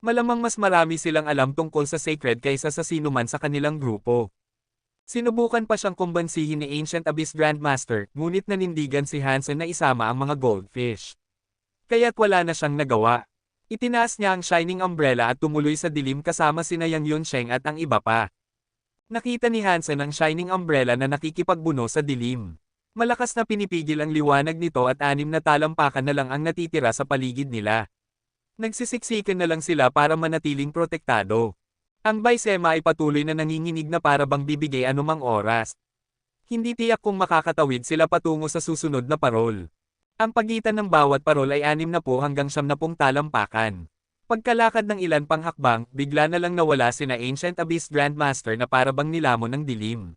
Malamang mas marami silang alam tungkol sa sacred kaysa sa sinuman sa kanilang grupo. Sinubukan pa siyang kumbansihin ni Ancient Abyss Grandmaster, ngunit nanindigan si Hansen na isama ang mga goldfish. Kaya't wala na siyang nagawa. Itinaas niya ang Shining Umbrella at tumuloy sa dilim kasama sina Yang Yunsheng at ang iba pa. Nakita ni Hansen ang Shining Umbrella na nakikipagbuno sa dilim. Malakas na pinipigil ang liwanag nito at 6 na talampakan na lang ang natitira sa paligid nila. Nagsisiksikan na lang sila para manatiling protektado. Ang Baisema ay patuloy na nanginginig na para bang bibigay anumang oras. Hindi tiyak kung makakatawid sila patungo sa susunod na parol. Ang pagitan ng bawat parol ay 60 hanggang 70 talampakan. Pagkalakad ng ilan pang hakbang, bigla na lang nawala sina Ancient Abyss Grandmaster na para bang nilamon ng dilim.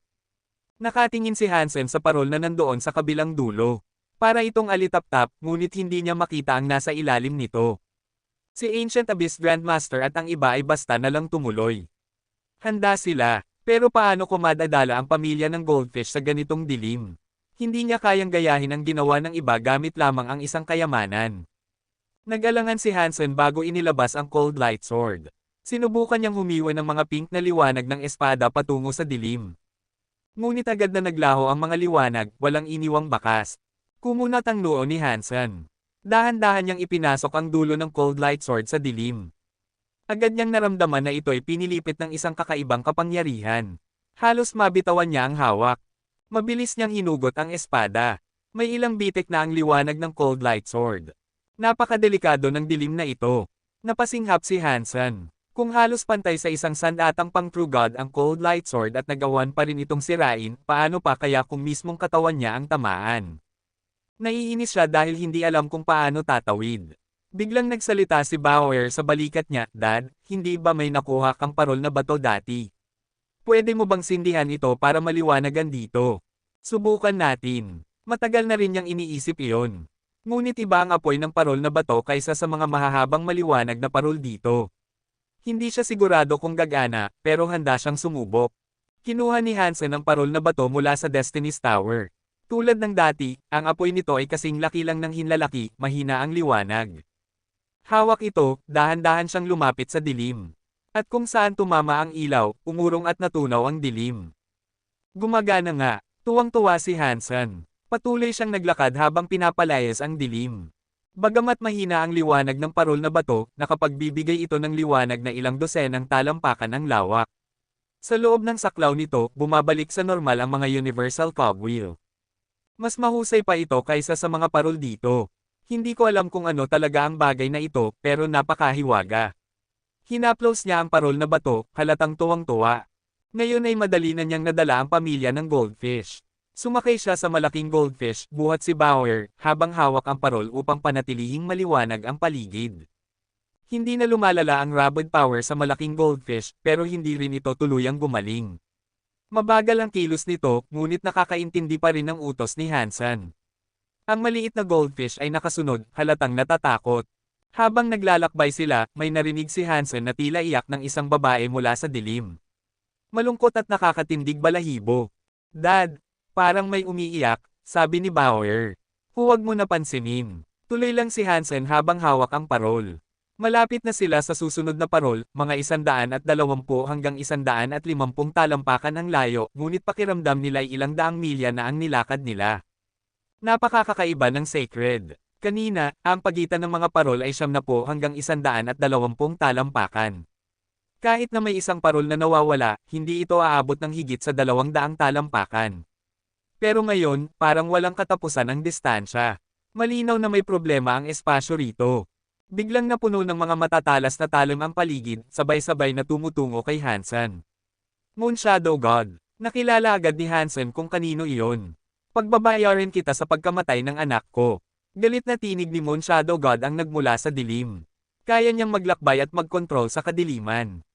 Nakatingin si Hansen sa parol na nandoon sa kabilang dulo. Para itong alitap-tap, ngunit hindi niya makita ang nasa ilalim nito. Si Ancient Abyss Grandmaster at ang iba ay basta na lang tumuloy. Handa sila. Pero paano ko madadala ang pamilya ng goldfish sa ganitong dilim? Hindi niya kayang gayahin ang ginawa ng iba gamit lamang ang isang kayamanan. Nag-alangan si Hansen bago inilabas ang cold light sword. Sinubukan niyang humiwa ng mga pink na liwanag ng espada patungo sa dilim. Ngunit agad na naglaho ang mga liwanag, walang iniwang bakas. Kumunat ang noo ni Hansen. Dahan-dahan niyang ipinasok ang dulo ng cold light sword sa dilim. Agad niyang naramdaman na ito'y pinilipit ng isang kakaibang kapangyarihan. Halos mabitawan niya ang hawak. Mabilis niyang hinugot ang espada. May ilang bitik na ang liwanag ng cold light sword. Napakadelikado ng dilim na ito. Napasinghap si Hansen. Kung halos pantay sa isang sandatang pang True God ang cold light sword at nagawan pa rin itong sirain, paano pa kaya kung mismong katawan niya ang tamaan? Naiinis siya dahil hindi alam kung paano tatawid. Biglang nagsalita si Bauer sa balikat niya, "Dad, hindi ba may nakuha kang parol na bato dati? Pwede mo bang sindihan ito para maliwanagan dito? Subukan natin." Matagal na rin niyang iniisip iyon. Ngunit iba ang apoy ng parol na bato kaysa sa mga mahahabang maliwanag na parol dito. Hindi siya sigurado kung gagana, pero handa siyang sumubok. Kinuha ni Hansen ang parol na bato mula sa Destiny's Tower. Tulad ng dati, ang apoy nito ay kasing laki lang ng hinlalaki, mahina ang liwanag. Hawak ito, dahan-dahan siyang lumapit sa dilim. At kung saan tumama ang ilaw, umurong at natunaw ang dilim. Gumagana nga, tuwang-tuwa si Hansen. Patuloy siyang naglakad habang pinapalayas ang dilim. Bagamat mahina ang liwanag ng parol na bato, nakapagbibigay ito ng liwanag na ilang dosenang talampakan ang lawak. Sa loob ng saklaw nito, bumabalik sa normal ang mga universal cogwheel. Mas mahusay pa ito kaysa sa mga parol dito. Hindi ko alam kung ano talaga ang bagay na ito, pero napakahiwaga. Hinaplos niya ang parol na bato, halatang tuwang-tuwa. Ngayon ay madali na niyang nadala ang pamilya ng goldfish. Sumakay siya sa malaking goldfish, buhat si Bauer, habang hawak ang parol upang panatilihing maliwanag ang paligid. Hindi na lumalala ang rabid power sa malaking goldfish, pero hindi rin ito tuluyang gumaling. Mabagal ang kilos nito, ngunit nakakaintindi pa rin ang utos ni Hansen. Ang maliit na goldfish ay nakasunod, halatang natatakot. Habang naglalakbay sila, may narinig si Hansen na tila iyak ng isang babae mula sa dilim. Malungkot at nakakatindig balahibo. "Dad, parang may umiiyak," sabi ni Bauer. "Huwag mo na pansinin." Tuloy lang si Hansen habang hawak ang parol. Malapit na sila sa susunod na parol, mga 120 hanggang 150 talampakan ang layo, ngunit pakiramdam nila ay ilang daang milya na ang nilakad nila. Napakakaiba ng sacred. Kanina, ang pagitan ng mga parol ay 70 hanggang 120 talampakan. Kahit na may isang parol na nawawala, hindi ito aabot ng higit sa 200 talampakan. Pero ngayon, parang walang katapusan ang distansya. Malinaw na may problema ang espasyo rito. Biglang napuno ng mga matatalas na talim ang paligid, sabay-sabay na tumutungo kay Hansen. Moon Shadow God. Nakilala agad ni Hansen kung kanino iyon. "Pagbabayarin kita sa pagkamatay ng anak ko." Galit na tinig ni Moon Shadow God ang nagmula sa dilim. Kaya niyang maglakbay at magkontrol sa kadiliman.